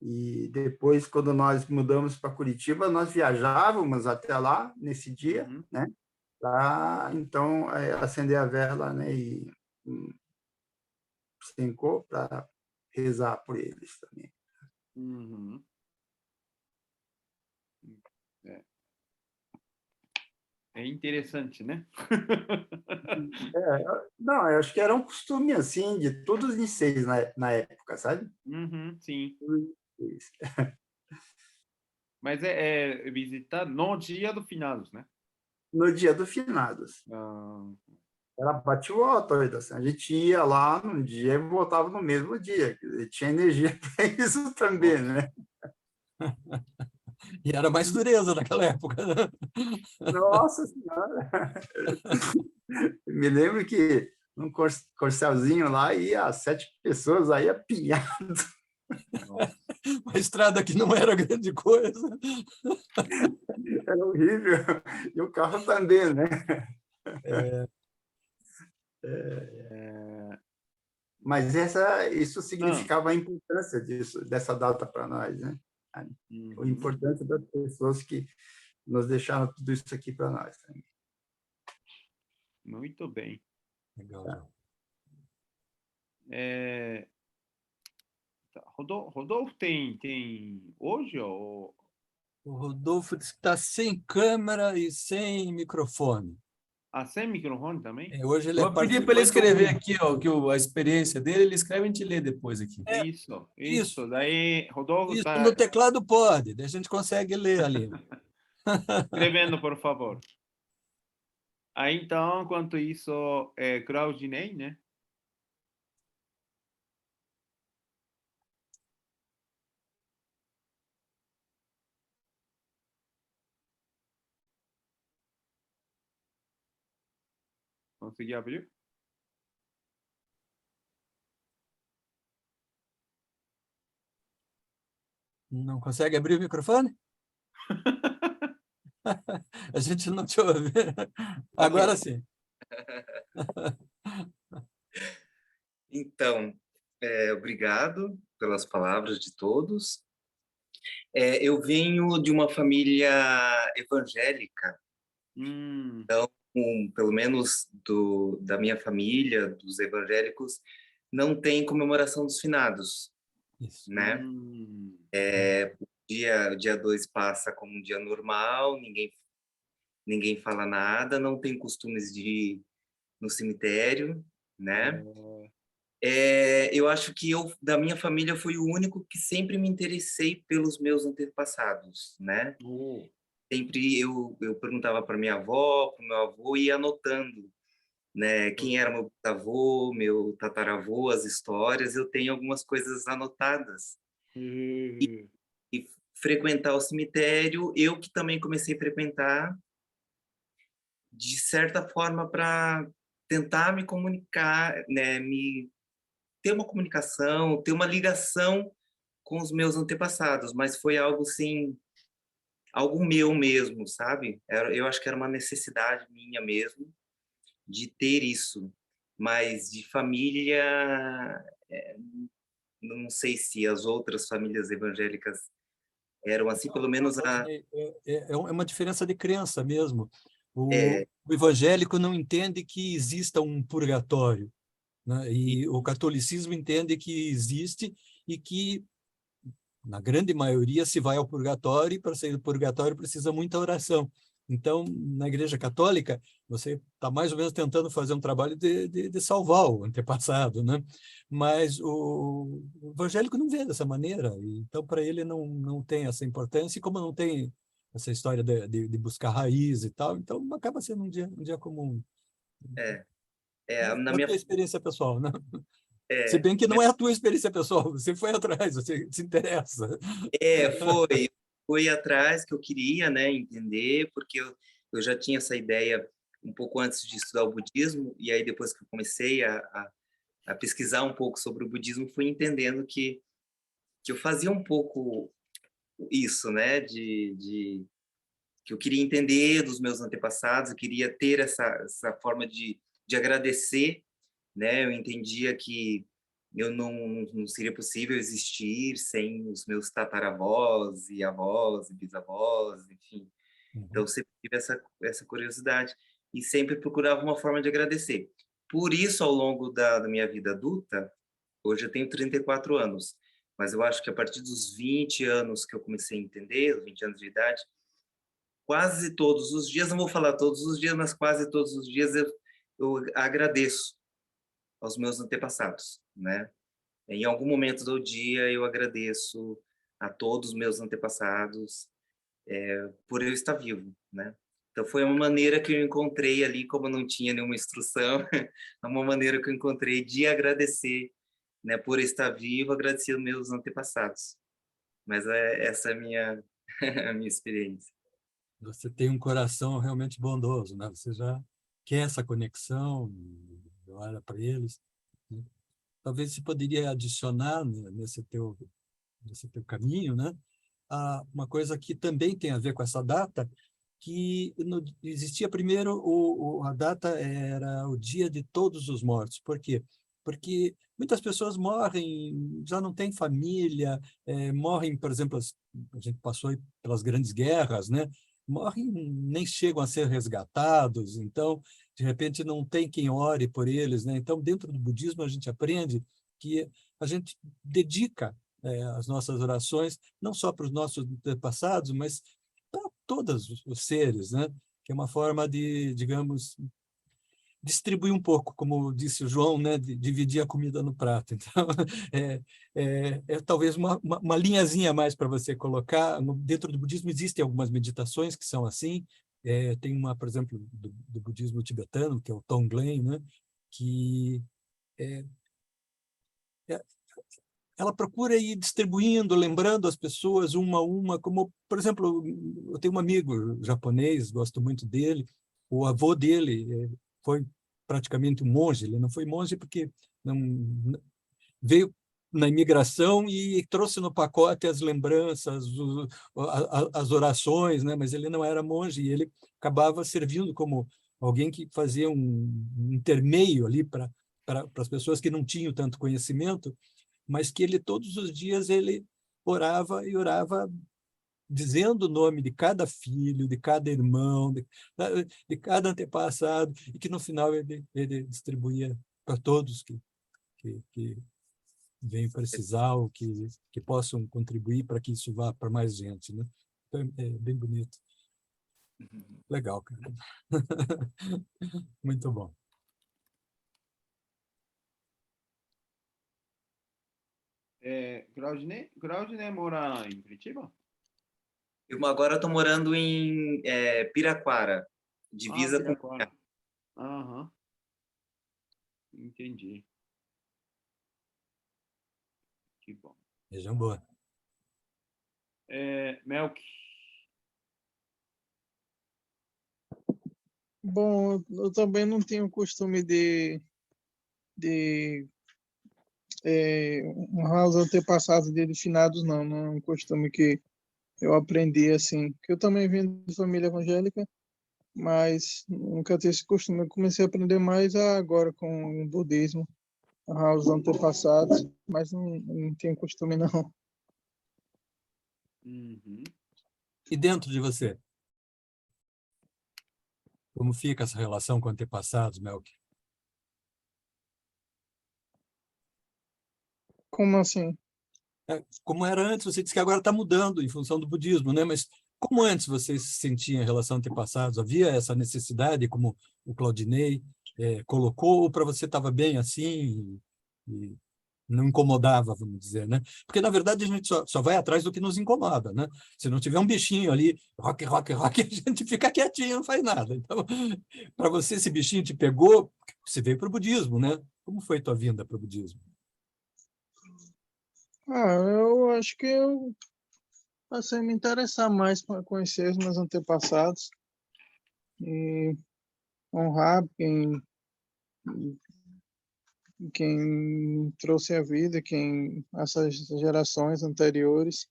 S4: E depois, quando nós mudamos para Curitiba, nós viajávamos até lá nesse dia,
S1: Uhum.
S4: né? Para então acender a vela, né? E Senko para rezar por eles também.
S1: Uhum. É, é interessante, né?
S4: Não, eu acho que era um costume assim de todos os Niseis na época, sabe?
S1: Uhum, sim.
S4: Isso.
S1: Mas é visitar no dia do finados, né?
S4: No dia do finados.
S1: Ah,
S4: Era bate-volta, assim. A gente ia lá num dia e voltava no mesmo dia. E tinha energia para isso também, né?
S2: E era mais dureza naquela época, né?
S4: Nossa Senhora! Me lembro que num corcelzinho lá ia 7 pessoas, aí apinhado.
S1: Nossa.
S2: A estrada que não era grande coisa.
S4: Era horrível. E o carro também, né?
S2: É,
S1: É,
S4: Mas isso
S1: ah,
S4: significava a importância dessa data para nós, né? A
S1: uhum,
S4: importância das pessoas que nos deixaram tudo isso aqui para nós.
S1: muito bem.
S2: legal, João.
S1: É, tá. Rodolfo tem hoje ou
S2: O Rodolfo disse que está sem câmera e sem microfone.
S1: sem microfone também?
S2: Hoje ele é
S3: Vou pedir para ele
S2: participante
S3: escrever
S2: oculto.
S3: aqui, ó, a experiência dele, ele escreve e a gente lê depois aqui.
S2: É,
S1: Isso,
S2: isso.
S1: isso. Daí, Rodolfo
S2: Isso
S1: está
S2: no teclado pode, daí a gente consegue ler ali.
S1: escrevendo, por favor. Aí, então, enquanto isso, Claudinei, né? Consegui abrir?
S2: Não consegue abrir o microfone? A gente não te ouve.
S5: Ok.
S2: Agora sim.
S5: Então, obrigado pelas palavras de todos. Eu venho de uma família evangélica,
S1: Hum,
S5: pelo menos da minha família, dos evangélicos, não tem comemoração dos finados,
S2: Isso.
S5: né?
S1: hum,
S5: O dia 2 passa como um dia normal, ninguém fala nada, não tem costumes de ir no cemitério, né?
S1: é,
S5: Eu acho que da minha família, fui o único que sempre me interessei pelos meus antepassados, né?
S1: oh,
S5: Sempre eu perguntava para minha avó, para o meu avô, e ia anotando, né? Quem era meu avô, meu tataravô, as histórias. Eu tenho algumas coisas anotadas.
S1: eh,
S5: E frequentar o cemitério, eu que também comecei a frequentar, de certa forma, para tentar me comunicar, né? Ter uma comunicação, ter uma ligação com os meus antepassados, mas foi algo assim, algo meu mesmo, sabe? Eu acho que era uma necessidade minha mesmo de ter isso, mas de família, é, não sei se as outras famílias evangélicas eram assim, pelo menos a
S2: Claudinei, é uma diferença de crença mesmo.
S5: é,
S2: O evangélico não entende que exista um purgatório, né?
S5: e-
S2: E o catolicismo entende que existe e que, na grande maioria, se vai ao purgatório e para sair do purgatório precisa muita oração. Então, na Igreja Católica, você está mais ou menos tentando fazer um trabalho de salvar o antepassado, né? Mas o evangélico não vê dessa maneira, e então para ele não tem essa importância, e como não tem essa história de buscar raiz e tal, então acaba sendo um dia comum.
S5: é,
S2: Mas
S5: na
S2: é a
S5: minha
S2: tua experiência pessoal, né? Se
S5: é,
S2: bem que não é a tua experiência pessoal, você foi atrás, você se interessa.
S5: foi atrás que eu queria, né, entender, porque eu já tinha essa ideia um pouco antes de estudar o budismo, e aí depois que eu comecei a pesquisar um pouco sobre o budismo, fui entendendo que eu fazia um pouco isso, né, que eu queria entender dos meus antepassados, eu queria ter essa forma de agradecer, né, eu entendia que eu não seria possível existir sem os meus tataravós e avós e bisavós, enfim. Então,
S2: Uhum.
S5: eu sempre tive essa curiosidade e sempre procurava uma forma de agradecer. Por isso, ao longo da minha vida adulta, hoje eu tenho 34 anos, mas eu acho que a partir dos 20 anos que eu comecei a entender, os 20 anos de idade, quase todos os dias, não vou falar todos os dias, mas quase todos os dias eu agradeço aos meus antepassados, né? Em algum momento do dia eu agradeço a todos os meus antepassados por eu estar vivo, né? Então, foi uma maneira que eu encontrei ali, como eu não tinha nenhuma instrução, uma maneira que eu encontrei de agradecer, né, por estar vivo, agradecer os meus antepassados. Mas essa é a minha, a minha experiência.
S2: Você tem um coração realmente bondoso, né? Você já quer essa conexão, olha para eles, né? Talvez você poderia adicionar, né, nesse teu caminho, né? Uma coisa que também tem a ver com essa data, que existia primeiro, a data era o Dia de Todos os Mortos. Por quê? Porque muitas pessoas morrem, já não têm família, morrem, por exemplo, a gente passou aí pelas grandes guerras, né? Morrem, nem chegam a ser resgatados, então, de repente, não tem quem ore por eles, né? Então, dentro do budismo, a gente aprende que a gente dedica as nossas orações, não só para os nossos antepassados, mas para todos os seres, né? Que é uma forma de, digamos, distribuir um pouco, como disse o João, né? De dividir a comida no prato. Então, talvez uma linhazinha a mais para você colocar. Dentro do budismo existem algumas meditações que são assim. Tem uma, por exemplo, do budismo tibetano, que é o Tonglen, né? Que é, ela procura ir distribuindo, lembrando as pessoas uma a uma, como, por exemplo, eu tenho um amigo japonês, gosto muito dele, o avô dele foi praticamente um monge, ele não foi monge porque não veio na imigração e trouxe no pacote as lembranças, as orações, né? Mas ele não era monge e ele acabava servindo como alguém que fazia um intermeio ali para as pessoas que não tinham tanto conhecimento, mas que ele todos os dias ele orava e orava dizendo o nome de cada filho, de cada irmão, de cada antepassado, e que no final ele distribuía para todos que venham precisar ou que possam contribuir para que isso vá para mais gente, né? Então, é bem bonito. Legal, cara. Muito bom.
S1: Claudinei mora em Curitiba?
S5: Eu agora estou morando em Piraquara, divisa com...
S1: Piraquara. Aham. Entendi. Que bom.
S2: Região boa.
S1: Melk.
S6: Bom, eu também não tenho costume de honrar os antepassados dele finados, não. Não é um costume que eu aprendi assim. Que eu também vim de família evangélica, mas nunca tive esse costume. Eu comecei a aprender mais agora com o budismo, honrar os antepassados, mas não tenho costume, não.
S1: Uhum.
S2: E dentro de você? Como fica essa relação com antepassados, Melk?
S6: Como assim?
S2: Como era antes, você disse que agora está mudando em função do budismo, né? Mas como antes você se sentia em relação a antepassados? Havia essa necessidade, como o Claudinei colocou, ou para você estava bem assim e não incomodava, vamos dizer, né? Porque, na verdade, a gente só vai atrás do que nos incomoda, né? Se não tiver um bichinho ali, rock, rock, rock, a gente fica quietinho, não faz nada. Então, para você, esse bichinho te pegou, você veio para o budismo, né? Como foi tua vinda para o budismo?
S6: Eu acho que eu passei a me interessar mais para conhecer os meus antepassados e honrar quem trouxe a vida, essas gerações anteriores.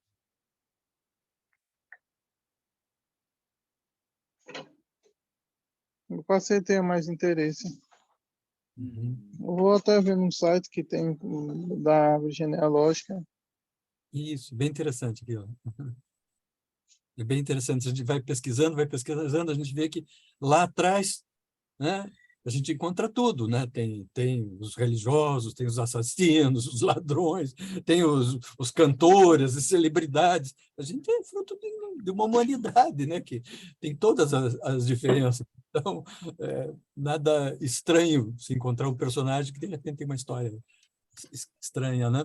S6: Eu passei a ter mais interesse.
S2: Uhum.
S6: Eu vou até ver num site que tem da árvore genealógica.
S2: Isso, bem interessante aqui, ó. É bem interessante. A gente vai pesquisando, a gente vê que lá atrás, né, a gente encontra tudo, né? Tem os religiosos, tem os assassinos, os ladrões, tem os cantores, as celebridades. A gente é fruto de uma humanidade, né? Que tem todas as diferenças. Então, nada estranho se encontrar um personagem que de repente tem uma história estranha, né?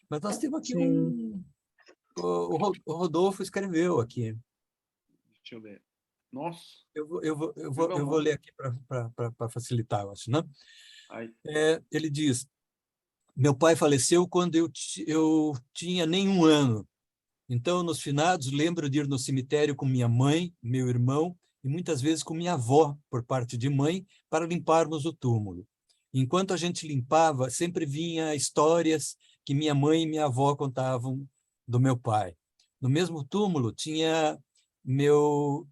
S2: Mas nós temos aqui
S6: Sim.
S2: o Rodolfo escreveu aqui.
S1: Deixa eu ver. Nossa,
S2: Eu vou ler aqui para facilitar, eu acho, né?
S1: ai,
S2: Ele diz: meu pai faleceu quando eu tinha nem 1 ano. Então, nos finados, lembro de ir no cemitério com minha mãe, meu irmão e muitas vezes com minha avó, por parte de mãe, para limparmos o túmulo. Enquanto a gente limpava, sempre vinha histórias que minha mãe e minha avó contavam do meu pai. No mesmo túmulo tinha no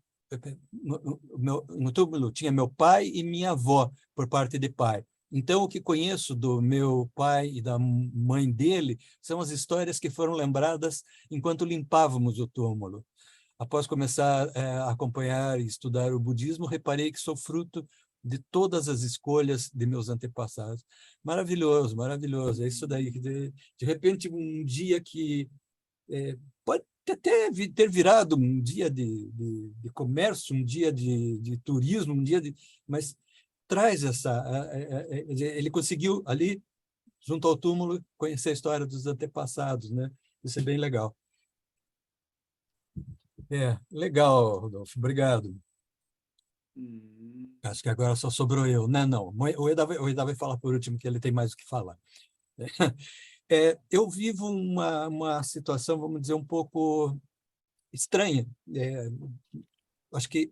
S2: túmulo tinha meu pai e minha avó, por parte de pai. Então, o que conheço do meu pai e da mãe dele são as histórias que foram lembradas enquanto limpávamos o túmulo. Após começar a acompanhar e estudar o budismo, reparei que sou fruto de todas as escolhas de meus antepassados. Maravilhoso, maravilhoso. É isso daí. De repente, um dia que pode até ter virado um dia de comércio, um dia de turismo, um dia mas traz essa... Ele conseguiu ali, junto ao túmulo, conhecer a história dos antepassados, né? Isso é bem legal. Legal, Rodolfo. Obrigado. Acho que agora só sobrou eu. Não. O Eda vai falar por último, que ele tem mais o que falar. Eu vivo uma situação, vamos dizer, um pouco estranha. Acho que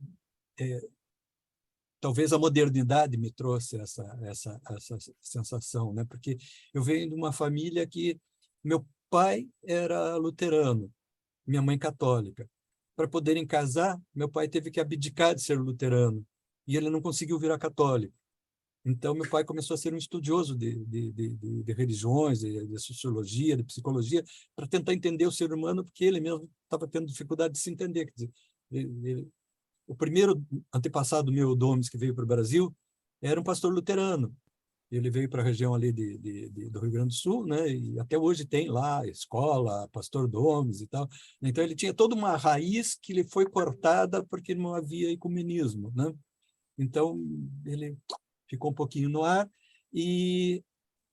S2: talvez a modernidade me trouxe essa sensação, né? Porque eu venho de uma família que meu pai era luterano, minha mãe católica. Para poderem casar, meu pai teve que abdicar de ser luterano e ele não conseguiu virar católico. Então, meu pai começou a ser um estudioso de religiões, de sociologia, de psicologia, para tentar entender o ser humano, porque ele mesmo estava tendo dificuldade de se entender. Quer dizer, o primeiro antepassado meu, Domes, que veio para o Brasil, era um pastor luterano. Ele veio para a região ali do Rio Grande do Sul, né? E até hoje tem lá escola, pastor Domes e tal. Então, ele tinha toda uma raiz que lhe foi cortada porque não havia ecumenismo, né? Então, ele ficou um pouquinho no ar e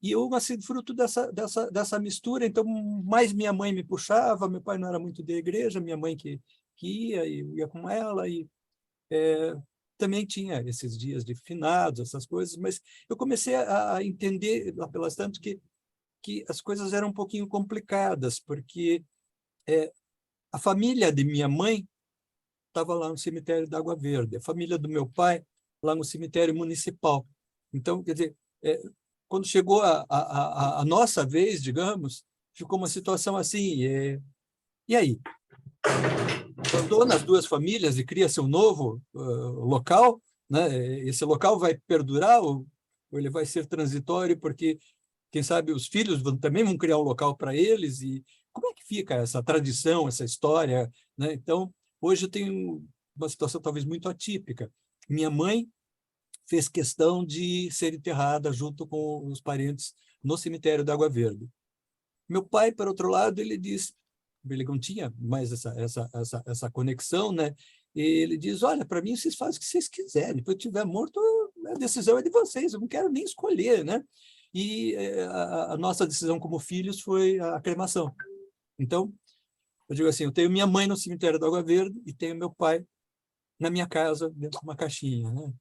S2: eu, assim, fruto dessa mistura, então, mais minha mãe me puxava, meu pai não era muito da igreja, minha mãe que ia, e eu ia com ela, e também tinha esses dias de finados, essas coisas, mas eu comecei a entender, lá pelas tantas, que as coisas eram um pouquinho complicadas, porque a família de minha mãe estava lá no cemitério da Água Verde, a família do meu pai lá no cemitério municipal. Então, quer dizer, quando chegou a nossa vez, digamos, ficou uma situação assim, e aí? Abandona as duas famílias e cria seu novo local, né? Esse local vai perdurar ou ele vai ser transitório, porque, quem sabe, os filhos também vão criar um local para eles, e como é que fica essa tradição, essa história, né? Então, hoje eu tenho uma situação talvez muito atípica. Minha mãe fez questão de ser enterrada junto com os parentes no cemitério da Água Verde. Meu pai, por outro lado, ele diz, ele não tinha mais essa conexão, né? E ele diz, olha, para mim vocês fazem o que vocês quiserem, depois que eu estiver morto, a decisão é de vocês, eu não quero nem escolher, né? E a nossa decisão como filhos foi a cremação. Então, eu digo assim, eu tenho minha mãe no cemitério da Água Verde e tenho meu pai na minha casa, dentro de uma caixinha, né?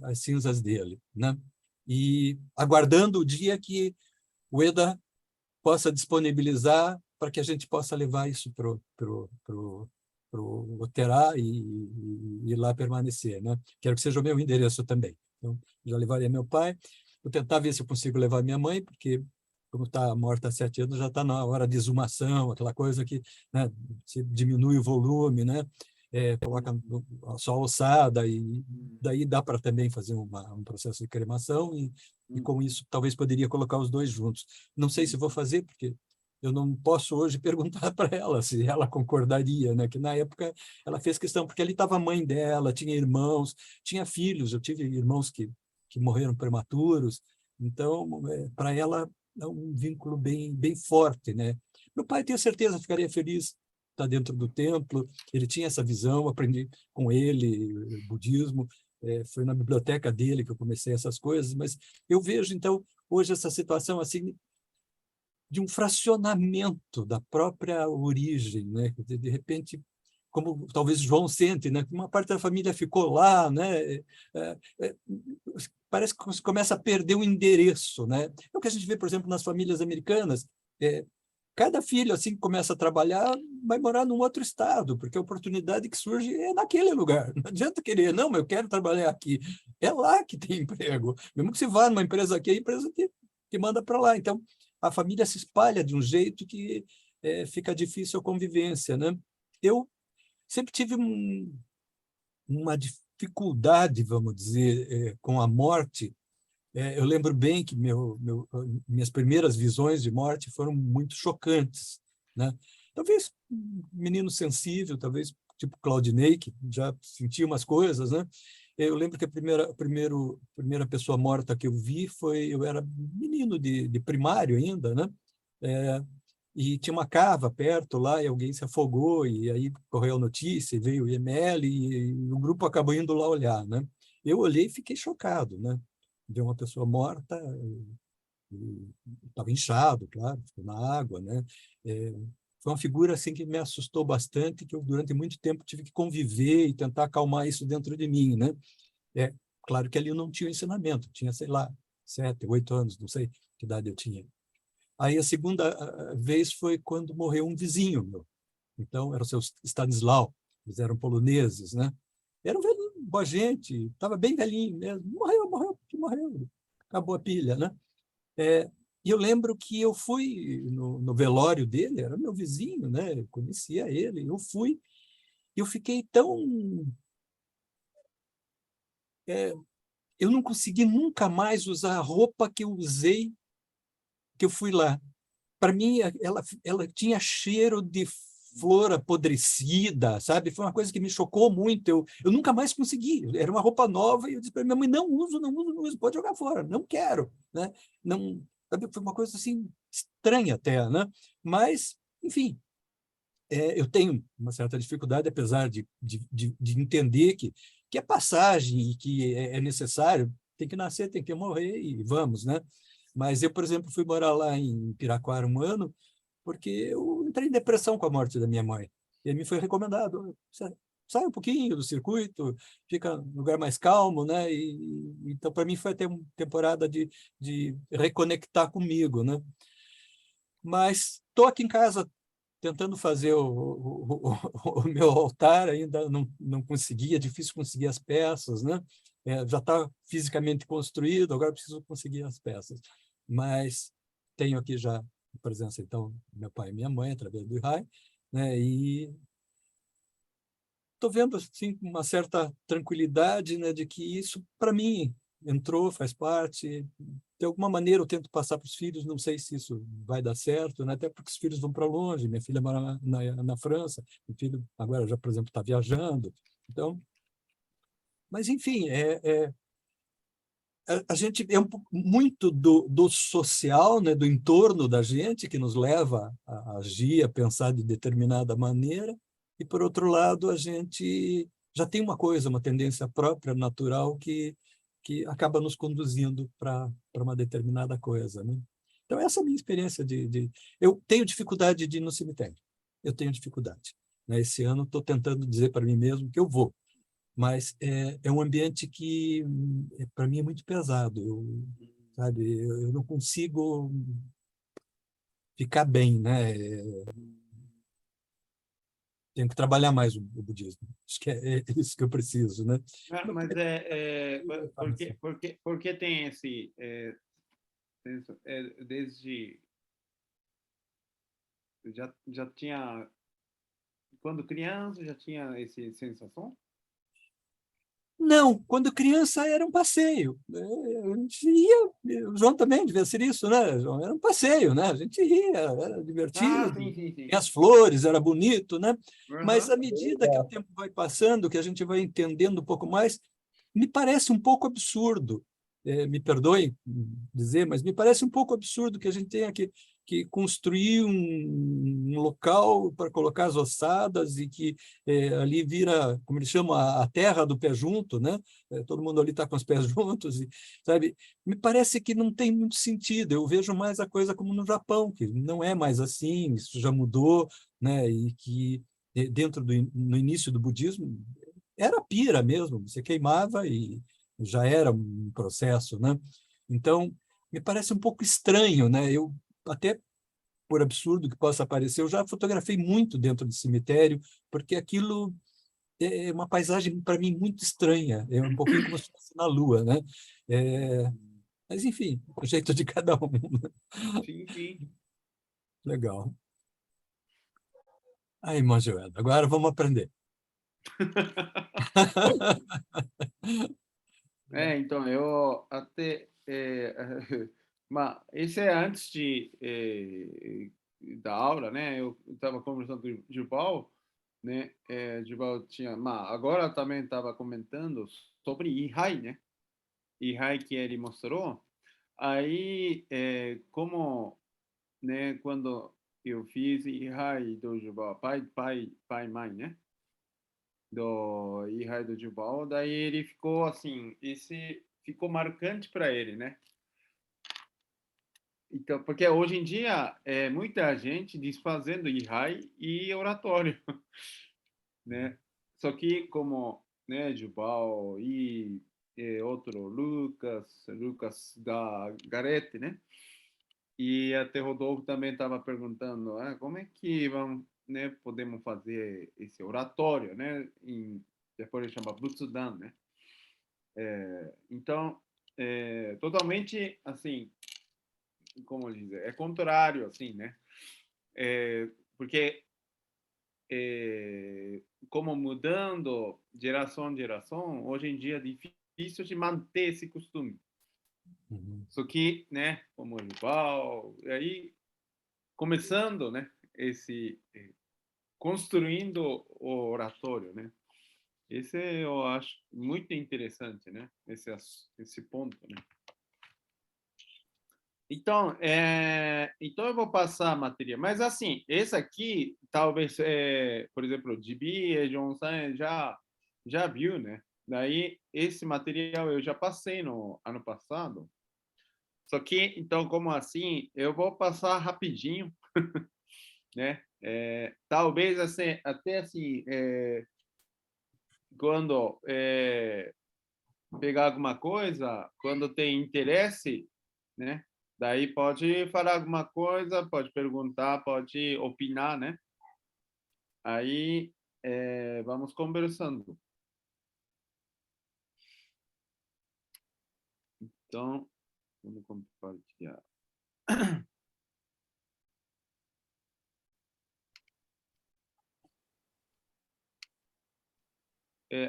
S2: As cinzas dele, né? E aguardando o dia que o Eda possa disponibilizar para que a gente possa levar isso para o Oterá e lá permanecer, né? Quero que seja o meu endereço também. Então, já levaria meu pai. Vou tentar ver se eu consigo levar minha mãe, porque, como está morta há 7 anos, já está na hora de exumação, aquela coisa que, né, se diminui o volume, né? Coloca só a ossada, e daí dá para também fazer um processo de cremação, e com isso talvez poderia colocar os dois juntos. Não sei se vou fazer, porque eu não posso hoje perguntar para ela se ela concordaria, né? Que na época ela fez questão, porque ali estava a mãe dela, tinha irmãos, tinha filhos, eu tive irmãos que morreram prematuros, então para ela é um vínculo bem forte, né? Meu pai, tenho certeza, ficaria feliz estar dentro do templo, ele tinha essa visão, aprendi com ele budismo, foi na biblioteca dele que eu comecei essas coisas, mas eu vejo, então, hoje essa situação assim de um fracionamento da própria origem, né? De repente como talvez João sente, né? Uma parte da família ficou lá, né? Parece que você começa a perder o endereço, né? É o que a gente vê, por exemplo, nas famílias americanas. Cada filho, assim que começa a trabalhar, vai morar num outro estado, porque a oportunidade que surge é naquele lugar. Não adianta querer, não, mas eu quero trabalhar aqui. É lá que tem emprego. Mesmo que você vá numa empresa aqui, é a empresa que manda para lá. Então, a família se espalha de um jeito que fica difícil a convivência, né? Eu sempre tive uma dificuldade, vamos dizer, com a morte. Eu lembro bem que minhas primeiras visões de morte foram muito chocantes, né? Talvez um menino sensível, talvez tipo Claudinei, que já sentia umas coisas, né? Eu lembro que a primeira pessoa morta que eu vi eu era menino de primário ainda, né? E tinha uma cava perto lá, e alguém se afogou, e aí correu a notícia, e veio o IML, e o grupo acabou indo lá olhar, né? Eu olhei e fiquei chocado, né? Ver uma pessoa morta, estava inchado, claro, ficou na água, né? Foi uma figura assim que me assustou bastante, que eu durante muito tempo tive que conviver e tentar acalmar isso dentro de mim, né? Claro que ali eu não tinha ensinamento, tinha, sei lá, 7, 8 anos, não sei que idade eu tinha. Aí a segunda vez foi quando morreu um vizinho meu. Então, era o seu Stanislau, eles eram poloneses, né? Era um velhinho, boa gente, estava bem velhinho mesmo. Morreu. Acabou a pilha, né? E eu lembro que eu fui no velório dele, era meu vizinho, né? Eu conhecia ele, eu fui, e eu fiquei tão... eu não consegui nunca mais usar a roupa que eu usei, que eu fui lá. Para mim, ela tinha cheiro de flor apodrecida, sabe? Foi uma coisa que me chocou muito. Eu nunca mais consegui. Era uma roupa nova e eu disse para minha mãe, não uso, pode jogar fora, não quero, né? Não, sabe? Foi uma coisa assim estranha até, né? Mas, enfim, eu tenho uma certa dificuldade, apesar de entender que é passagem e que é necessário, tem que nascer, tem que morrer e vamos, né? Mas eu, por exemplo, fui morar lá em Piraquara um ano, porque eu entrei em depressão com a morte da minha mãe. E aí me foi recomendado, sai um pouquinho do circuito, fica num lugar mais calmo, né? Então, para mim, foi até uma temporada de reconectar comigo, né? Mas estou aqui em casa tentando fazer o meu altar, ainda não consegui, é difícil conseguir as peças, né? Já está fisicamente construído, agora preciso conseguir as peças. Mas tenho aqui já a presença, então, do meu pai e minha mãe, através do IRAI, né? E estou vendo, assim, uma certa tranquilidade, né, de que isso, para mim, entrou, faz parte. De alguma maneira, eu tento passar para os filhos, não sei se isso vai dar certo, né? Até porque os filhos vão para longe. Minha filha mora na França, meu filho agora já, por exemplo, está viajando. Então, mas, enfim, a gente é muito do social, né, do entorno da gente, que nos leva a agir, a pensar de determinada maneira, e, por outro lado, a gente já tem uma coisa, uma tendência própria, natural, que acaba nos conduzindo para uma determinada coisa, né? Então, essa é a minha experiência Eu tenho dificuldade de ir no cemitério. Eu tenho dificuldade, né? Esse ano estou tentando dizer para mim mesmo que eu vou, mas é um ambiente que, para mim, é muito pesado. Sabe, eu não consigo ficar bem, né? Tenho que trabalhar mais o budismo. Acho que é isso que eu preciso, né?
S1: Mas porque tem esse desde já tinha quando criança já tinha essa sensação?
S2: Não, quando criança era um passeio. A gente ia, o João também devia ser isso, né, João? Era um passeio, né? A gente ria, era divertido,
S1: Sim.
S2: tinha as flores, era bonito, né? Mas
S1: Uhum.
S2: à medida que o tempo vai passando, que a gente vai entendendo um pouco mais, me parece um pouco absurdo, me perdoem dizer, mas me parece um pouco absurdo que a gente tenha que construir um local para colocar as ossadas e que ali vira, como eles chamam, a terra do pé junto, né? Todo mundo ali está com os pés juntos, e, sabe? Me parece que não tem muito sentido. Eu vejo mais a coisa como no Japão, que não é mais assim, isso já mudou, né? E que dentro no início do budismo, era pira mesmo, você queimava e já era um processo, né? Então, me parece um pouco estranho, né? Eu, até por absurdo que possa parecer, eu já fotografei muito dentro do cemitério, porque aquilo é uma paisagem, para mim, muito estranha. É um pouquinho como se estivesse na Lua, né? Mas, enfim, o jeito de cada um.
S1: Sim, sim.
S2: Legal. Aí, irmã Joana, agora vamos aprender.
S1: Então, eu até... mas esse é antes da aula, né? Eu estava conversando com o Gilbal, né? Gilbal tinha... Mas agora também estava comentando sobre Ihai, né? Ihai que ele mostrou. Aí, como, né? Quando eu fiz Ihai do Gilbal, pai, mãe, né? Do Ihai do Jubal, daí ele ficou assim, esse ficou marcante para ele, né? Então, porque hoje em dia é muita gente desfazendo Ihai e oratório, né? Só que como, né, Jubal e outro Lucas da Garete, né? E até Rodolfo também estava perguntando, como é que vamos, né, podemos fazer esse oratório, né? Depois ele chama Butsudan, né? Então, totalmente, assim, como dizer, é contrário, assim, né? Porque, como mudando geração em geração, hoje em dia é difícil de manter esse costume.
S2: Uhum.
S1: Só que, né, como o Igual, aí começando, né, construindo o oratório, né? Esse eu acho muito interessante, né? Esse ponto, né? Então eu vou passar a matéria. Mas assim, esse aqui, talvez, por exemplo, o GB e John San já viu, né? Daí esse material eu já passei no ano passado. Só que, então, como assim, eu vou passar rapidinho, né? Talvez assim, até assim, quando pegar alguma coisa, quando tem interesse, né? Daí pode falar alguma coisa, pode perguntar, pode opinar, né? Aí vamos conversando. Então, vamos compartilhar.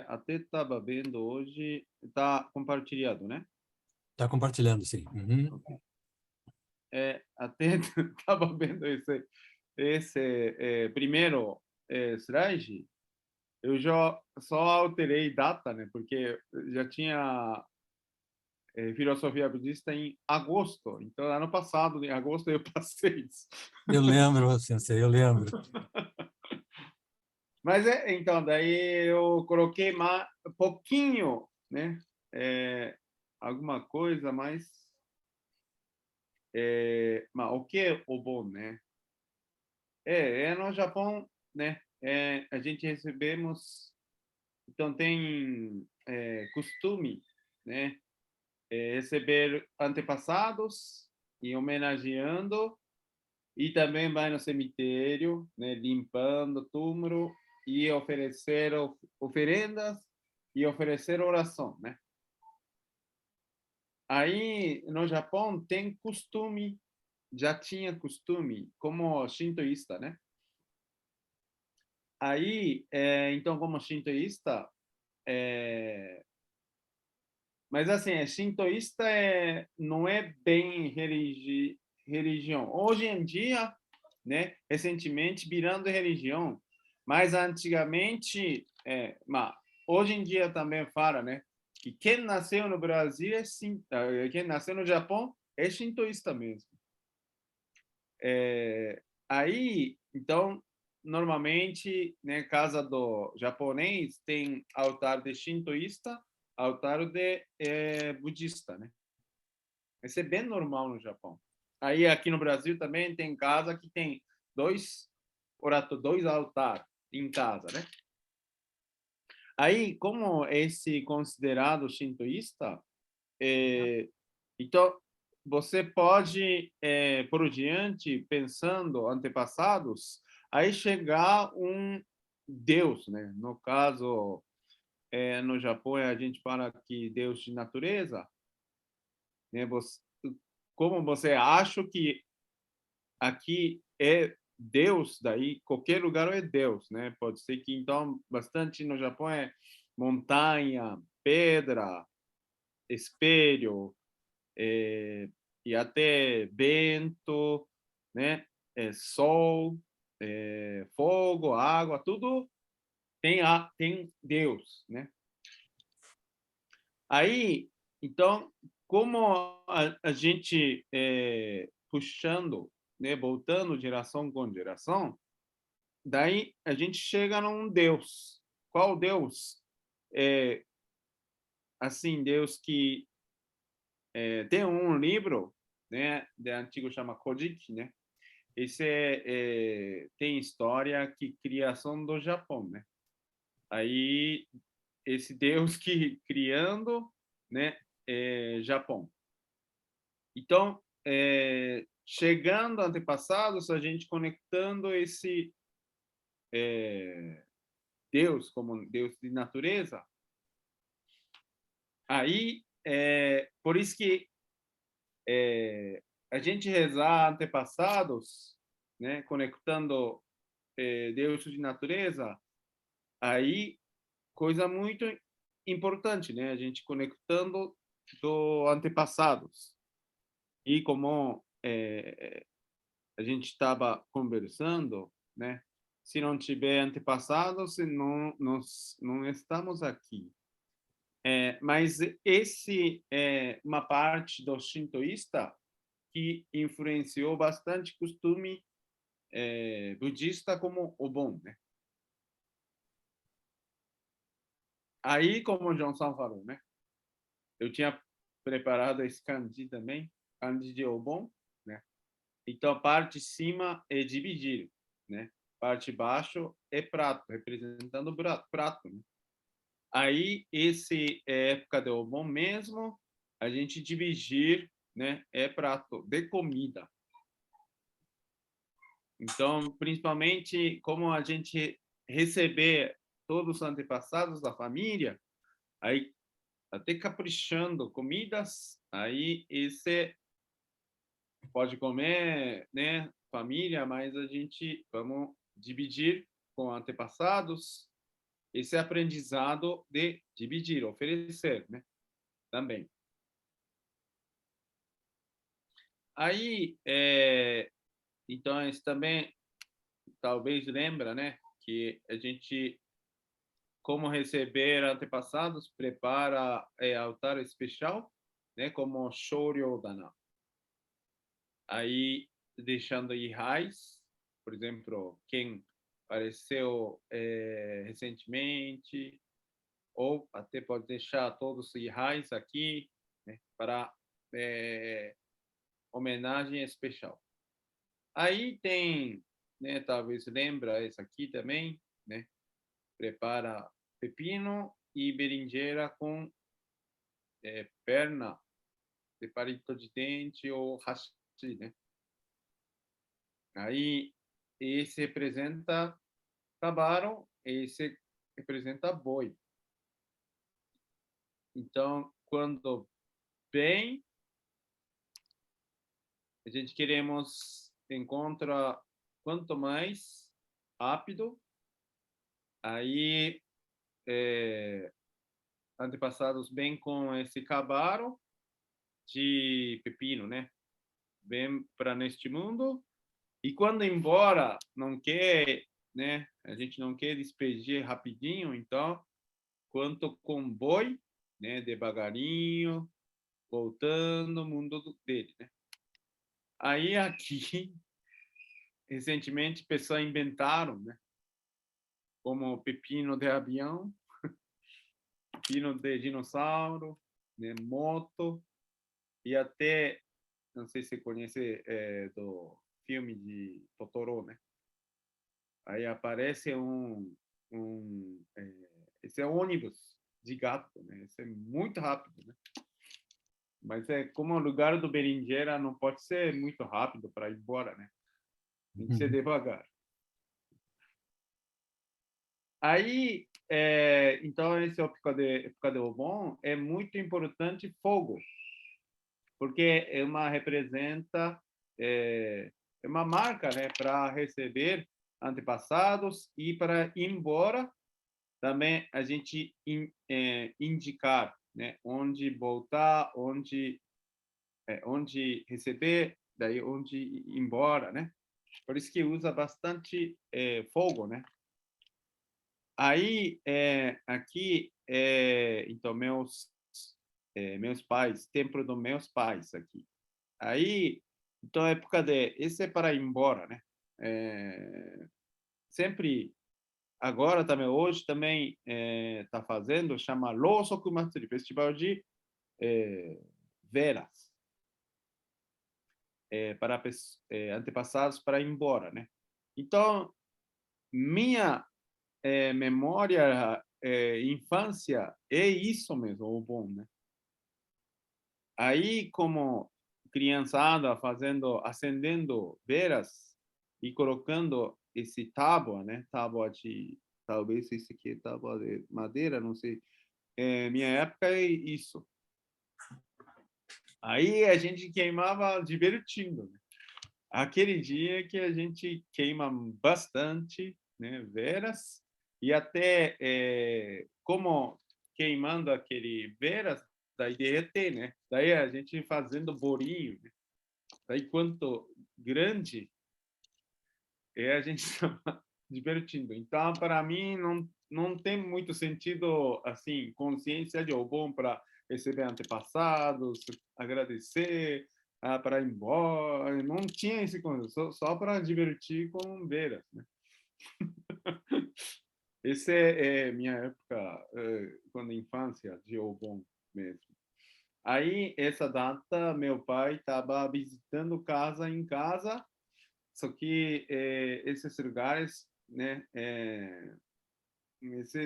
S1: Até estava vendo hoje, está compartilhado, né?
S2: Está compartilhando, sim. Uhum.
S1: Até estava vendo esse primeiro slide. Eu já só alterei data, né? Porque já tinha filosofia budista em agosto. Então, ano passado, em agosto, eu passei isso.
S2: Eu lembro, Sensei, eu lembro.
S1: Mas então, daí eu coloquei mais um pouquinho, né? Alguma coisa, mas o que é o bom, né? No Japão, né? A gente recebemos, então tem costume, né? Receber antepassados e homenageando, e também vai no cemitério, né? Limpando o túmulo e oferecer oferendas e oferecer oração, né? Aí no Japão tem costume, já tinha costume, como shintoísta, né? Aí, então, como shintoísta, mas assim, shintoísta não é bem religião. Hoje em dia, né, recentemente, virando religião, mas antigamente, mas hoje em dia também fala, né, que quem nasceu no Brasil quem nasceu no Japão é shintoísta mesmo. Aí, então, normalmente, né, casa do japonês tem altar de shintoísta, altar de budista, né? Isso é bem normal no Japão. Aí, aqui no Brasil também tem casa que tem dois altares, em casa, né? Aí, como esse considerado shintoísta, então você pode, por diante, pensando antepassados, aí chegar um Deus, né? No caso, no Japão, a gente fala que Deus de natureza, né? Como você acha que aqui é Deus, daí qualquer lugar é Deus, né? Pode ser que então bastante no Japão é montanha, pedra, espelho, e até vento, né? Sol, fogo, água, tudo tem Deus, né? Aí, então, como a gente puxando, né, voltando geração com geração, daí a gente chega num Deus. Qual Deus? É, assim, Deus que tem um livro, né, de antigo chama Kojiki, né? Esse tem história que criação do Japão, né? Aí esse Deus que criando, né, Japão. Então, chegando antepassados, a gente conectando esse Deus como Deus de natureza, aí, por isso que a gente rezar antepassados, né, conectando Deus de natureza, aí coisa muito importante, né, a gente conectando do antepassados. E como a gente estava conversando, né, se não tiver antepassados, não, nós não estamos aqui. Mas esse é uma parte do shintoísta que influenciou bastante costume budista como o bom, né? Aí, como o Johnson falou, né? Eu tinha preparado esse kanji também, kanji de obon, né? Então, a parte de cima é dividir, né? Parte de baixo é prato, representando prato, né? Aí, esse época de obon mesmo, a gente dividir, né? É prato de comida. Então, principalmente, como a gente receber todos os antepassados da família, aí até caprichando comidas, aí esse pode comer, né, família, mas a gente vamos dividir com antepassados esse aprendizado de dividir, oferecer, né, também. Aí, então, isso também talvez lembra, né, que a gente como receber antepassados, prepara altar especial, né, como Shoryodana. Aí, deixando raiz, por exemplo, quem apareceu recentemente, ou até pode deixar todos os raiz aqui, né, para homenagem especial. Aí tem, né, talvez lembra esse aqui também, né, prepara pepino e berinjela com perna de palito de dente ou hashi, né? Aí esse representa cavalo, esse representa boi. Então, quando bem, a gente queremos encontrar quanto mais rápido, aí antepassados bem com esse cavalo de pepino, né? Vem para neste mundo e quando embora não quer, né? A gente não quer despedir rapidinho, então quanto com boi, né? Devagarinho, voltando ao mundo dele, né? Aí aqui recentemente pessoas inventaram, né? Como pepino de avião, pepino de dinossauro, né? Moto e até não sei se você conhece do filme de Totoro, né? aí aparece esse é um ônibus de gato, né? Esse é muito rápido, né? Mas é como o lugar do berinjela não pode ser muito rápido para ir embora, né? Tem que ser devagar. Aí, então, esse época de Obon é muito importante fogo, porque representa, é uma marca, né, para receber antepassados e para ir embora, também a gente indicar, né, onde voltar, onde receber, daí onde ir embora, né? Por isso que usa bastante fogo, né? Aí, aqui, então, meus pais, templo dos meus pais aqui. Aí, então, esse é para ir embora, né? Sempre, agora também, hoje também está fazendo, chama Losoku Matsuri, Festival de velas, para antepassados para ir embora, né? Então, minha memória, infância, é isso mesmo, o bom, né? Aí, como criançada, acendendo velas e colocando esse tábua, né? Tábua de, talvez esse aqui é tábua de madeira, não sei. Minha época é isso. Aí a gente queimava divertindo, né? Aquele dia que a gente queima bastante, né, velas, e até como queimando aquele velas, daí derreter, né? Daí a gente fazendo bolinho, né? Daí quanto grande a gente estava divertindo. Então, para mim, não tem muito sentido, assim, consciência de bom para receber antepassados, agradecer, para ir embora. Não tinha esse conceito, só para divertir com veras, né? Essa minha época, quando infância, de Obon mesmo. Aí, essa data, meu pai estava visitando casa em casa, só que esses lugares, né,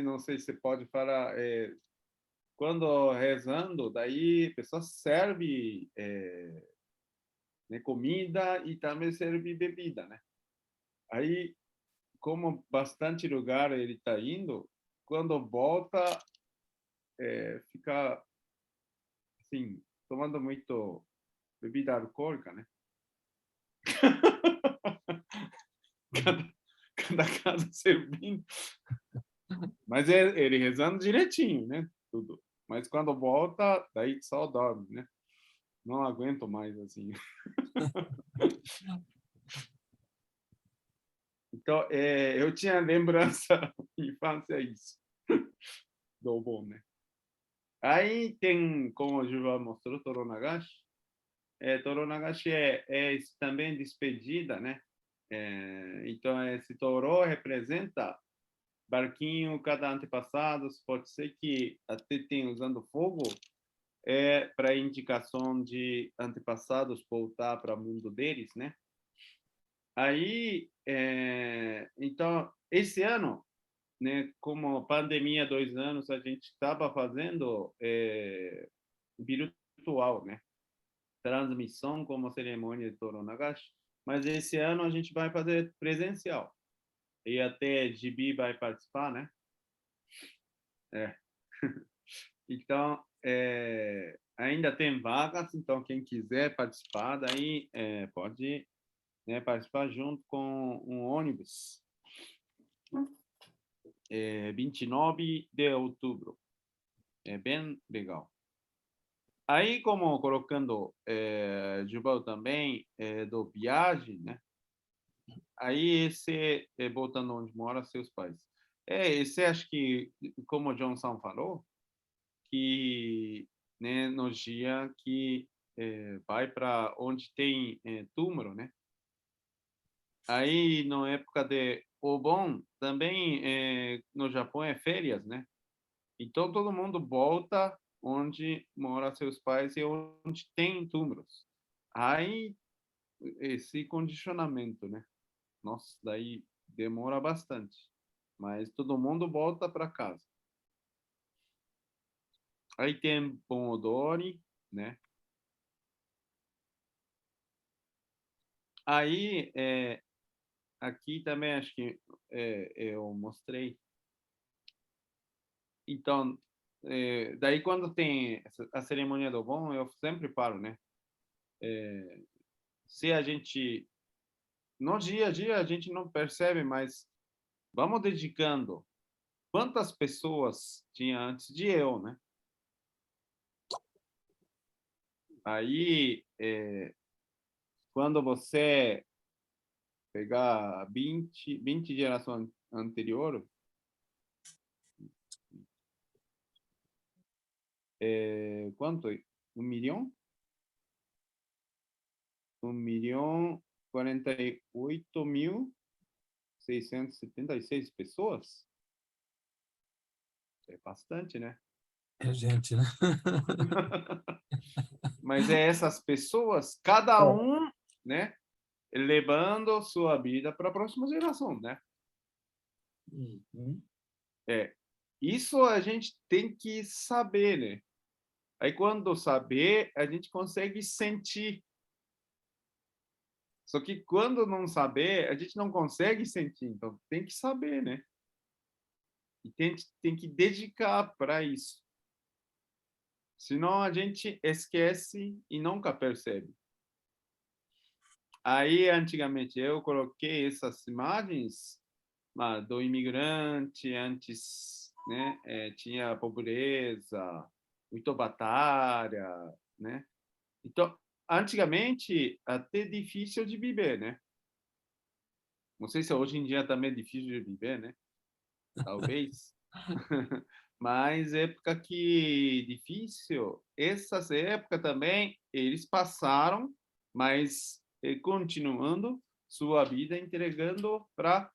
S1: não sei se você pode falar, quando rezando, daí a pessoa serve né, comida e também serve bebida, né? Aí, como bastante lugar ele está indo, quando volta, fica, assim, tomando muito bebida alcoólica, né? cada casa servindo. Mas ele rezando direitinho, né? Tudo. Mas quando volta, daí só dorme, né? Não aguento mais, assim. Então, eu tinha lembrança, infância, isso, do bom, né? Aí tem, como o Juba mostrou, Toronagashi. Toronagashi é também despedida, né? Então, esse Toro representa barquinho, cada antepassado, pode ser que até tenha usando fogo, para indicação de antepassados voltar para o mundo deles, né? Aí, então, esse ano, né, como pandemia 2 anos, a gente estava fazendo virtual, né? Transmissão como cerimônia de Toronagashi, mas esse ano a gente vai fazer presencial. E até Gibi vai participar, né? Então, ainda tem vagas, então quem quiser participar, daí pode, né, participar junto com um ônibus. 29 de outubro. É bem legal. Aí, como colocando Jubal também, do viagem, né? Aí, esse, voltando onde mora seus pais. Esse acho que, como o Johnson falou, que, né, no dia que vai para onde tem túmulo, né? Aí, na época de Obon, também no Japão é férias, né? Então, todo mundo volta onde mora seus pais e onde tem túmulos. Aí, esse condicionamento, né? Nossa, daí demora bastante, mas todo mundo volta para casa. Aí tem Pomodori, né? Aí, aqui também acho que eu mostrei. Então, daí quando tem a cerimônia do bom, eu sempre falo, né? Se a gente, no dia a dia, a gente não percebe, mas vamos dedicando. Quantas pessoas tinha antes de eu, né? Aí, quando você pegar 20 gerações anterior, quanto? 1 milhão? 1.048.676 pessoas? É bastante, né?
S2: É gente, né?
S1: Mas é essas pessoas, cada um, né, levando sua vida para a próxima geração, né?
S2: Uhum.
S1: Isso a gente tem que saber, né? Aí quando saber, a gente consegue sentir. Só que quando não saber, a gente não consegue sentir. Então tem que saber, né? E tem que dedicar para isso. Senão a gente esquece e nunca percebe. Aí, antigamente, eu coloquei essas imagens do imigrante, antes, né, tinha pobreza, muito batalha, né? Então, antigamente, até difícil de viver, né? Não sei se hoje em dia também é difícil de viver, né? Talvez. Mas época que difícil, essas épocas também eles passaram, mas continuando sua vida entregando para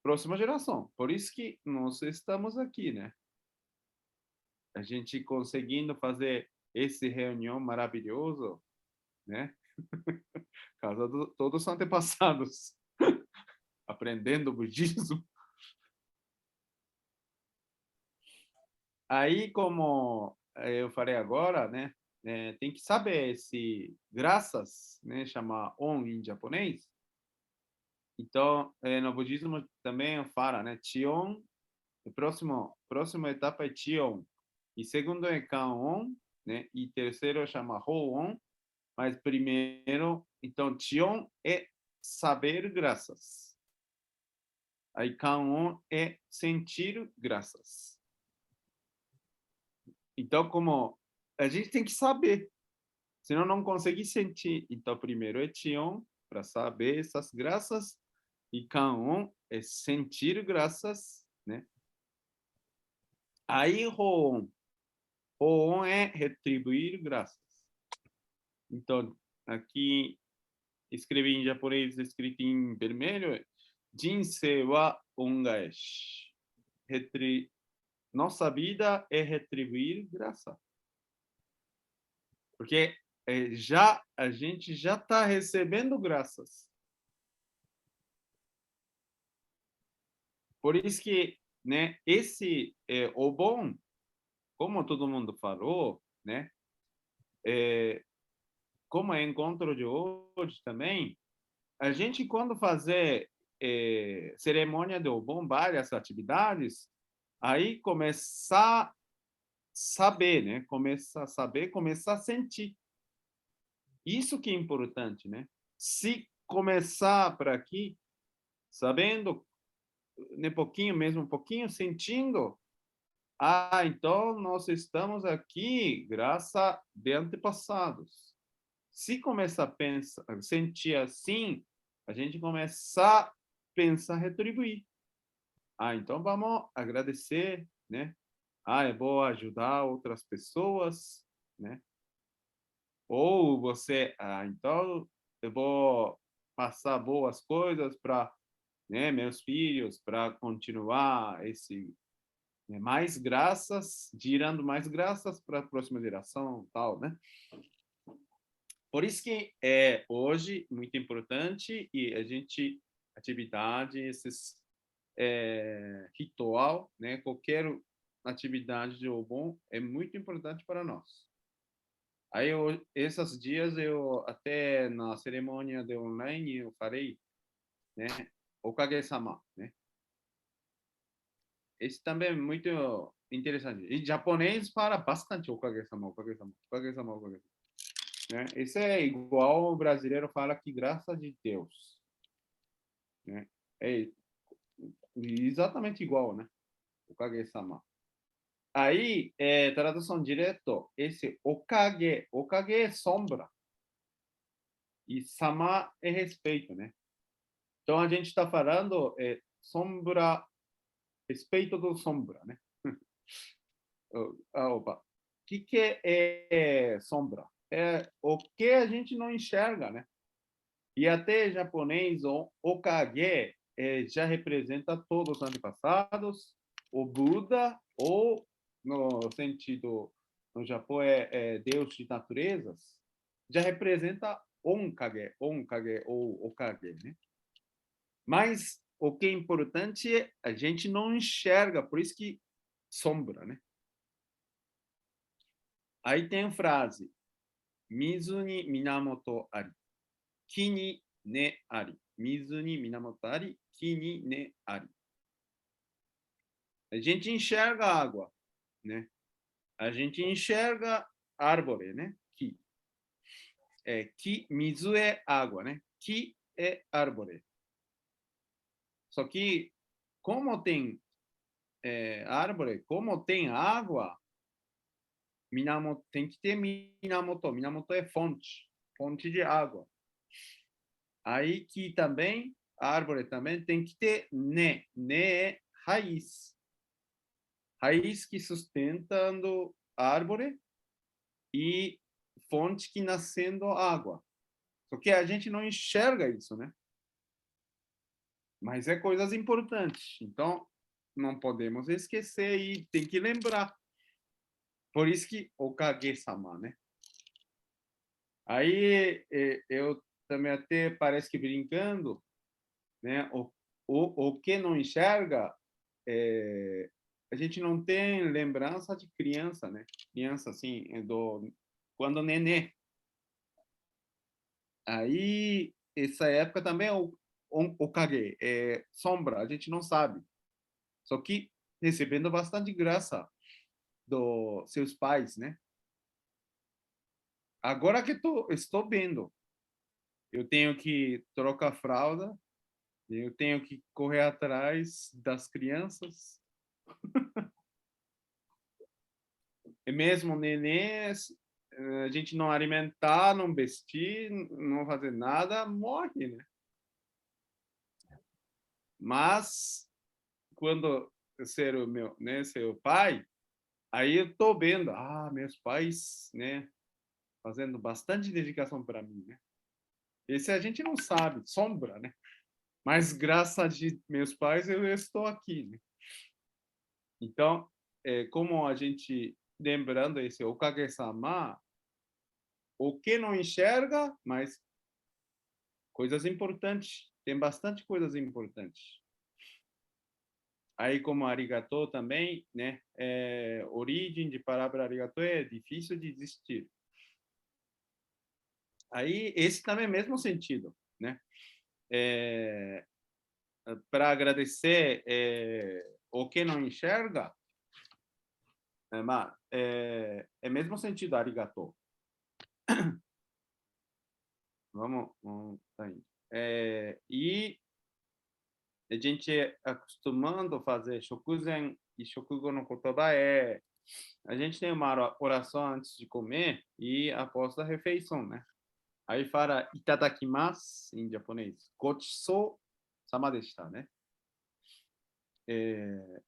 S1: próxima geração. Por isso que nós estamos aqui, né? A gente conseguindo fazer esse reunião maravilhoso, né? Casa do todos os antepassados, aprendendo budismo. Aí, como eu falei agora, né? Tem que saber se graças, né? Chama on em japonês. Então, no budismo também fala, né? Chion, próxima etapa é Chion. E segundo é Kan-on, né? E terceiro chama Ho-on. Mas primeiro, então, Chion é saber graças. Aí Kan-on é sentir graças. Então, como a gente tem que saber, senão não consegue sentir. Então, primeiro é Chion, para saber essas graças, e Kan-on é sentir graças, né? Aí, Ho-on. Ho-on é retribuir graças. Então, aqui, escrevi em japonês, escrito em vermelho, é Jinsei wa ongaeshi. Nossa vida é retribuir graça. Porque a gente já está recebendo graças. Por isso que, né, esse o bom, como todo mundo falou, né, como é encontro de hoje também, a gente quando fazer cerimônia do bom, várias atividades, aí começar a saber, né, começar a saber, começar a sentir. Isso que é importante, né? Se começar por aqui, sabendo, né, pouquinho mesmo, um pouquinho sentindo, então nós estamos aqui graças de antepassados. Se começar a pensar, sentir assim, a gente começa a pensar retribuir. Então vamos agradecer, né? É bom ajudar outras pessoas, né? Ou você, então eu vou passar boas coisas para, né, meus filhos, para continuar esse, né, mais graças, girando mais graças para a próxima geração, tal, né? Por isso que hoje muito importante e a gente atividade, esses ritual, né? Qualquer atividade de Obon é muito importante para nós. Aí, esses dias, eu até na cerimônia de online, eu falei, né? Okage-sama, né? Esse também é muito interessante. E japonês fala bastante Okage-sama, Okage-sama, Okage-sama, Okage-sama. Né? Esse é igual o brasileiro fala que graça de Deus. Né? É exatamente igual, né? Okage-sama. Aí, tradução direto, esse okage é sombra. E sama é respeito, né? Então, a gente está falando sombra, respeito do sombra, né? Opa. O que é sombra? É o que a gente não enxerga, né? E até japonês, o okage já representa todos os antepassados, o Buda, ou no sentido, no Japão é Deus de naturezas, já representa onkage ou okage, né? Mas o que é importante é a gente não enxerga, por isso que sombra, né? Aí tem a frase, Mizu ni minamoto ari, ki ni ne ari. Mizu ni minamoto ari, ki ni ne ari. A gente enxerga a água, né? A gente enxerga árvore, né? Ki. Ki, mizu é água, né? Ki é árvore. Só que, como tem árvore, como tem água, Minamoto, tem que ter Minamoto. Minamoto é fonte, fonte de água. Aí que também, a árvore também tem que ter Ne. Ne é raiz. Raiz que sustentando a árvore e fonte que nascendo água. Só que a gente não enxerga isso, né? Mas é coisas importantes. Então, não podemos esquecer e tem que lembrar. Por isso que Okage-sama, né? Aí eu também até parece que brincando, né? O que não enxerga, a gente não tem lembrança de criança, né? Criança assim, quando nenê. Aí essa época também o kage, sombra, a gente não sabe. Só que recebendo bastante graça dos seus pais, né? Agora que estou vendo, eu tenho que trocar fralda, eu tenho que correr atrás das crianças. E mesmo nenês, a gente não alimentar, não vestir, não fazer nada, morre, né? Mas quando ser o meu, né, ser o pai, aí eu tô vendo, meus pais, né, fazendo bastante dedicação para mim, né? Esse a gente não sabe, sombra, né? Mas graças a meus pais eu estou aqui, né? Então, como a gente lembrando esse Okage-sama, o que não enxerga, mas coisas importantes, tem bastante coisas importantes. Aí, como arigato também, né? Origem de palavra arigato é difícil de existir. Aí, esse também é o mesmo sentido, né? Para agradecer o que não enxerga, é mesmo sentido arigato. Vamos tá indo. E a gente acostumando a fazer shokuzen e shokugo no kotoba a gente tem uma oração antes de comer e após a refeição, né? Aí fala itadakimasu em japonês, gochusou sama deshita, né?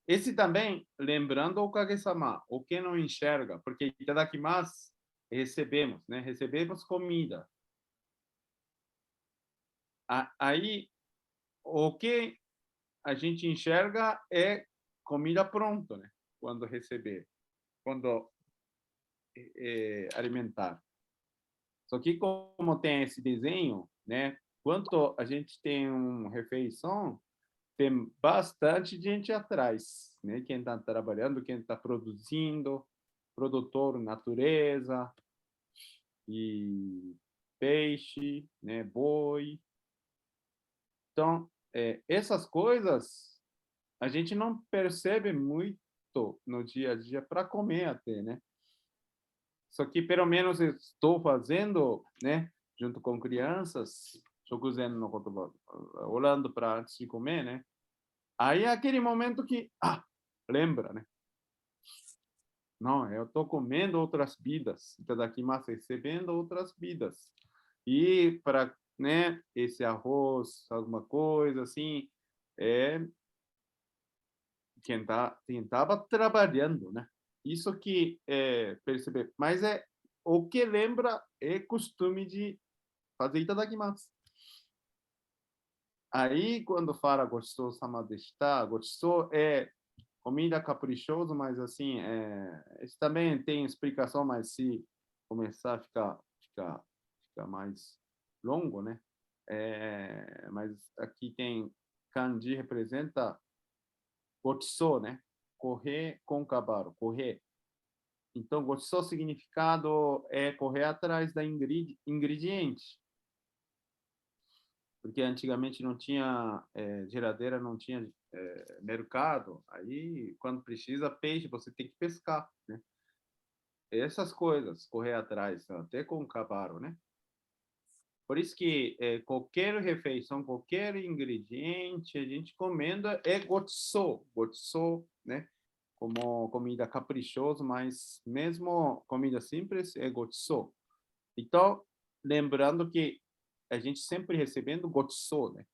S1: Esse também, lembrando o Kage-sama, o que não enxerga, porque itadakimasu recebemos, né? Recebemos comida. Aí, o que a gente enxerga é comida pronta, né? Quando receber, quando alimentar. Só que como tem esse desenho, né? quando a gente tem uma refeição, tem bastante gente atrás, né? Quem está trabalhando, quem está produzindo, produtor, natureza, e peixe, né? Boi. Então, essas coisas a gente não percebe muito no dia a dia para comer até, né? Só que pelo menos eu estou fazendo, né? Junto com crianças, estou cozinhando no computador, olhando para antes de comer, né? Aí é aquele momento que, lembra, né? Não, eu estou comendo outras vidas, itadakimasu, recebendo outras vidas. E para, né, esse arroz, alguma coisa assim, quem estava trabalhando, né? Isso que perceber. Mas o que lembra é costume de fazer itadakimasu. Aí, quando fala gostoso sama deshita, gostoso é comida caprichosa, mas assim, isso também tem explicação, mas se começar a ficar mais longo, né? Mas aqui tem kanji representa gochiso, né? Correr com o cavalo, correr. Então, gochiso significado é correr atrás da ingrediente. Porque antigamente não tinha geladeira, não tinha mercado. Aí, quando precisa peixe, você tem que pescar, né? Essas coisas, correr atrás, até com o cavalo, né? Por isso que qualquer refeição, qualquer ingrediente, a gente comendo é gochiso, né? Como comida caprichosa, mas mesmo comida simples é gochiso. Então, lembrando que a gente sempre recebendo gochiso, né?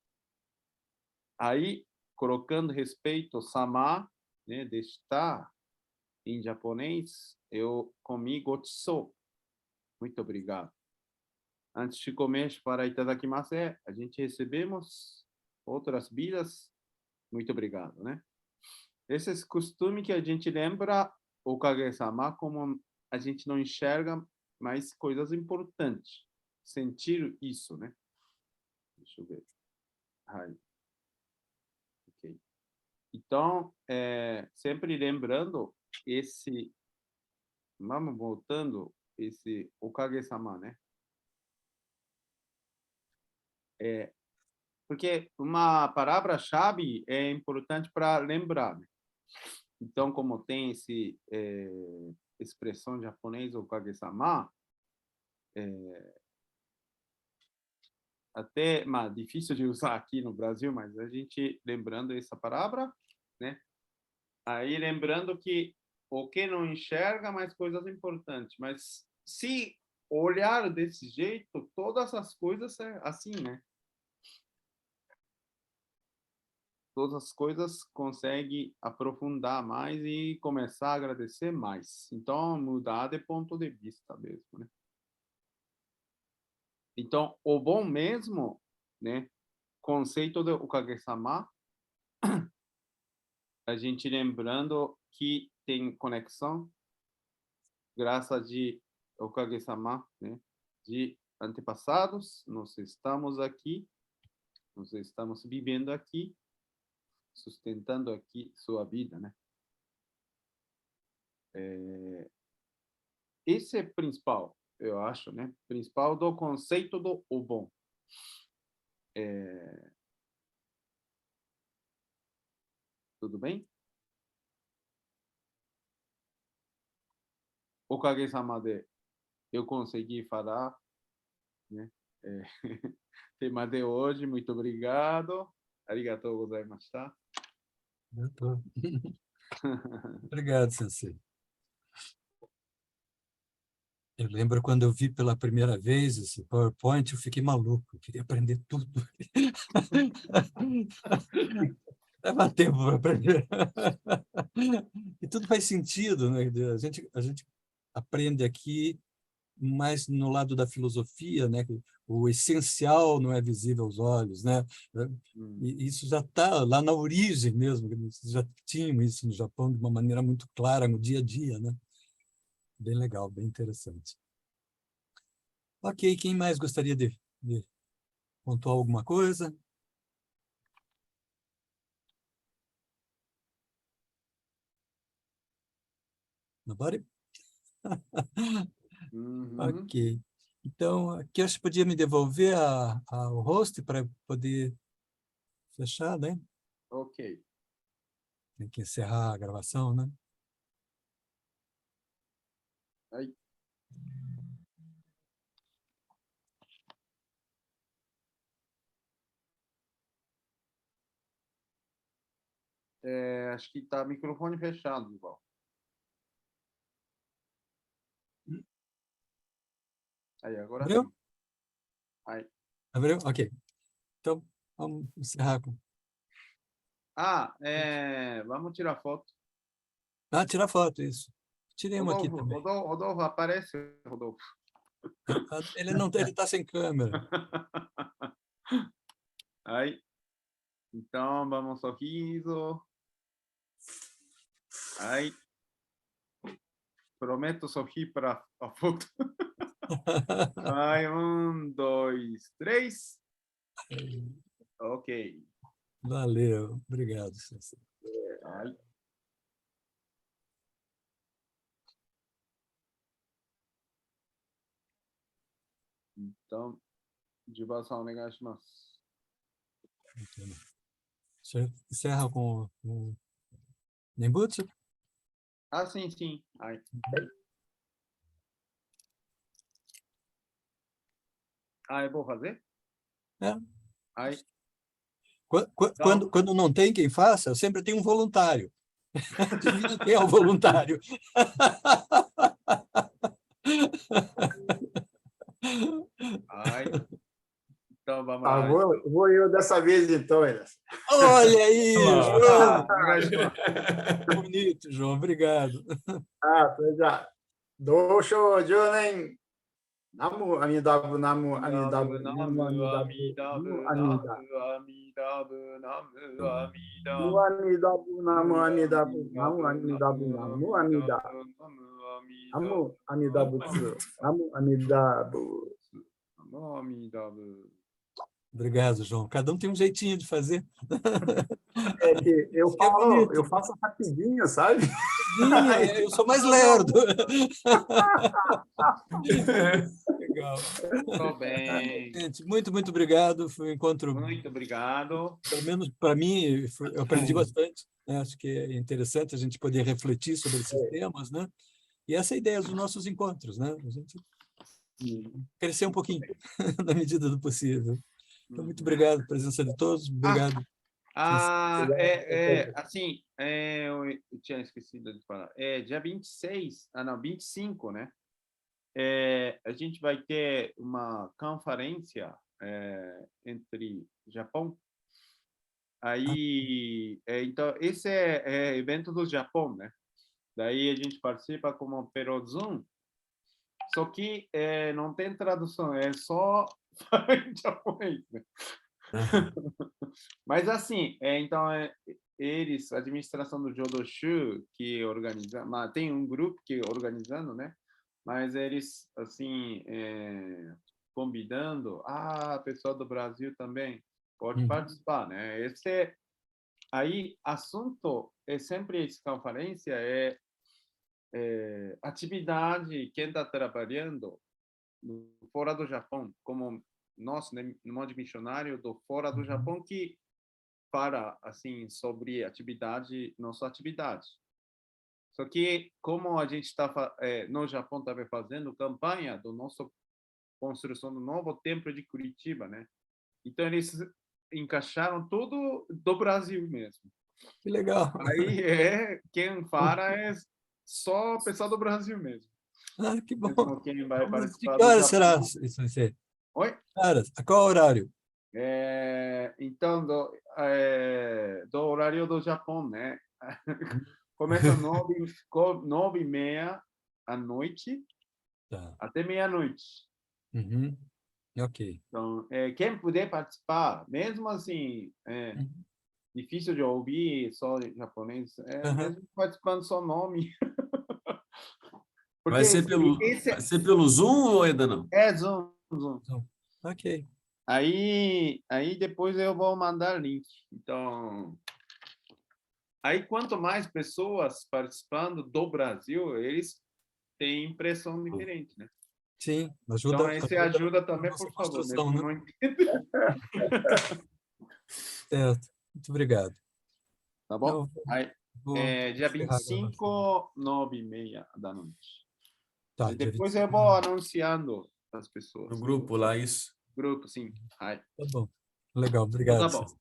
S1: Aí, colocando respeito, sama, né, deshita, em japonês, eu comi gochiso. Muito obrigado. Antes de comer, para itadakimasu, a gente recebemos outras vidas. Muito obrigado, né? Esse é costume que a gente lembra o Kage-sama como a gente não enxerga mais coisas importantes. Sentir isso, né? Deixa eu ver. Ai. Ok. Então, sempre lembrando esse, vamos voltando, esse o Kage-sama, né? Porque uma palavra-chave é importante para lembrar, né? Então, como tem esse expressão japonesa, o Kage-sama, até difícil de usar aqui no Brasil, mas a gente lembrando essa palavra, né? Aí lembrando que o que não enxerga mais coisas importantes, mas se olhar desse jeito, todas as coisas é assim, né? Todas as coisas consegue aprofundar mais e começar a agradecer mais. Então, mudar de ponto de vista mesmo, né? Então, o bom mesmo, né? Conceito do Kage-sama, a gente lembrando que tem conexão, graças de Kage-sama, né? De antepassados, nós estamos aqui, nós estamos vivendo aqui, sustentando aqui sua vida, né? Esse é principal, eu acho, né? Principal do conceito do o bom. Tudo bem? O Kage-sama de eu consegui falar, né? Tema de hoje, muito obrigado. Arigatou gozaimashita.
S2: Obrigado, Sensei. Eu lembro quando eu vi pela primeira vez esse PowerPoint, eu fiquei maluco, eu queria aprender tudo. Leva tempo para aprender. E tudo faz sentido, né? A gente aprende aqui mais no lado da filosofia, né? O essencial não é visível aos olhos, né? E isso já está lá na origem mesmo, já tinham isso no Japão de uma maneira muito clara no dia a dia, né? Bem legal, bem interessante. Ok, quem mais gostaria de pontuar alguma coisa? Nobody?
S1: Uhum.
S2: Ok. Então, aqui acho que podia me devolver o host para poder fechar, né?
S1: Ok.
S2: Tem que encerrar a gravação, né?
S1: Aí. Acho que está microfone fechado, igual. Aí, agora
S2: Abriu?
S1: sim. Aí.
S2: Abriu? Ok. Então, vamos encerrar com...
S1: Vamos tirar foto.
S2: Ah, tirar foto, isso. Tirei uma aqui
S1: Rodolfo,
S2: também.
S1: Rodolfo, aparece, Rodolfo.
S2: Ele não, ele está sem câmera.
S1: Aí. Então, vamos sorriso. Aí. Prometo sorrir para a foto. Aí, 1, 2, 3. Ok.
S2: Valeu, obrigado.
S1: Aí. Então, divulgação, onegaishimasu.
S2: Você encerra com Nembutsu?
S1: Ah, sim, sim. Aí. Eu vou fazer?
S2: É.
S1: Aí.
S2: Quando não tem quem faça, eu sempre tenho um voluntário. Adivinha quem é o voluntário?
S1: Aí. Então, vamos lá.
S4: Vou eu dessa vez, então, Elas.
S2: Olha aí, João!
S1: Onegaishimasu.
S2: Bonito, João, obrigado.
S4: Pois já. Dousho Junen. Namu Amidabu, Namu Amidabu, Namu Amidabu, Namu Amidabu. Namu Amidabu, Namu Amidabu, Namu Amidabu, Namu Amidabu. Namu Amidabu, Namu Amidabu.
S2: Obrigado, João. Cada um tem um jeitinho de fazer.
S4: É que
S2: Isso que é bonito.
S4: eu faço rapidinho, sabe?
S2: Eu sou mais lerdo. Legal.
S1: Tô bem.
S2: Gente, muito obrigado. Foi um encontro,
S1: Muito obrigado.
S2: pelo menos para mim, eu aprendi bastante, né? Acho que é interessante a gente poder refletir sobre esses temas, né? E essa é a ideia dos nossos encontros, né? A gente crescer um pouquinho, na medida do possível. Então, muito obrigado pela presença de todos. Obrigado.
S1: Assim, eu tinha esquecido de falar. Dia 26, não, 25, né? A gente vai ter uma conferência entre Japão. Aí, então, esse é evento do Japão, né? Daí a gente participa como pelo Zoom. Só que não tem tradução, é só em japonês, né? Mas assim, então eles, a administração do Jodoshu que organiza, mas tem um grupo que organizando, né? Mas eles assim convidando, pessoal do Brasil também pode participar, né? Esse aí assunto é sempre essa conferência atividade quem está trabalhando fora do Japão, como nós, né, no modo missionário do fora do Japão que para assim sobre atividade, nossa atividade. Só que como a gente está no Japão também fazendo campanha do nosso construção do novo templo de Curitiba, né? Então eles encaixaram tudo do Brasil mesmo.
S2: Que legal.
S1: Aí quem para é só o pessoal do Brasil mesmo.
S2: Que bom.
S1: Mesmo quem vai
S2: De
S1: participar
S2: que
S1: do
S2: hora
S1: Japão.
S2: será isso?
S1: Oi?
S2: A qual horário?
S1: Então, do horário do Japão, né? Começa 9h30 à noite,
S2: Tá.
S1: até meia-noite.
S2: Uhum. Ok.
S1: Então, quem puder participar, mesmo assim, difícil de ouvir só em japonês, mesmo participando só nome. Porque
S3: Vai ser pelo Zoom ou ainda não?
S1: Zoom.
S2: Então, ok.
S1: Aí depois eu vou mandar link. Então, aí quanto mais pessoas participando do Brasil, eles têm impressão diferente, né?
S2: Sim,
S1: Então, aí você ajuda
S2: na
S1: também,
S2: nossa
S1: por favor, né?
S2: construção, né?
S1: Não entendo.
S2: Certo. Muito obrigado.
S1: Tá bom?
S2: Eu
S1: Aí,
S2: vou
S1: dia
S2: encerrar a gravação.
S1: 25, 9h30 da noite.
S2: Tá,
S1: E
S2: dia
S1: depois
S2: 25.
S1: eu vou anunciando as pessoas.
S3: No grupo lá, isso.
S1: Grupo, sim. Aí.
S2: Tá bom. Legal,
S1: Então,
S2: obrigado.
S1: tá bom.
S2: César.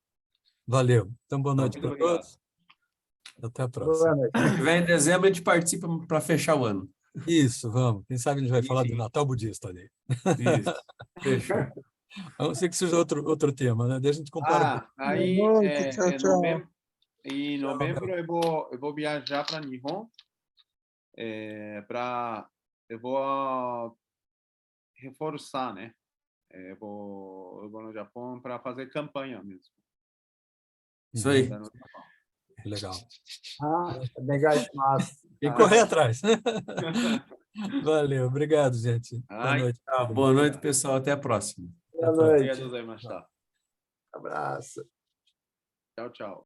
S2: Valeu. Então, boa noite
S1: Muito
S2: para
S1: obrigado.
S2: todos. Até a
S4: Boa
S2: próxima.
S4: noite.
S3: Se tiver em dezembro, a gente participa para fechar o ano.
S2: Isso, vamos. Quem sabe a gente vai falar do
S1: Sim.
S2: Natal budista ali.
S3: Isso. Fechou.
S2: A não ser que seja outro tema, né? Daí a gente compara um pouco.
S6: Boa
S1: Aí
S6: noite, tchau, tchau.
S1: em
S2: Tchau,
S1: novembro
S2: Gabriel.
S1: eu vou viajar para Nihon, eu vou reforçar, né? Eu vou no Japão para fazer campanha mesmo.
S3: Isso aí.
S1: Tá no Japão.
S2: Legal.
S4: Obrigado.
S2: E correr atrás. Valeu, obrigado, gente. Boa
S1: Ai,
S2: noite.
S3: Tá, boa noite, pessoal. Até a próxima.
S2: Até a
S4: Boa
S2: próxima.
S4: noite.
S1: obrigado, Zé Machado.
S4: Abraço.
S1: Tchau, tchau.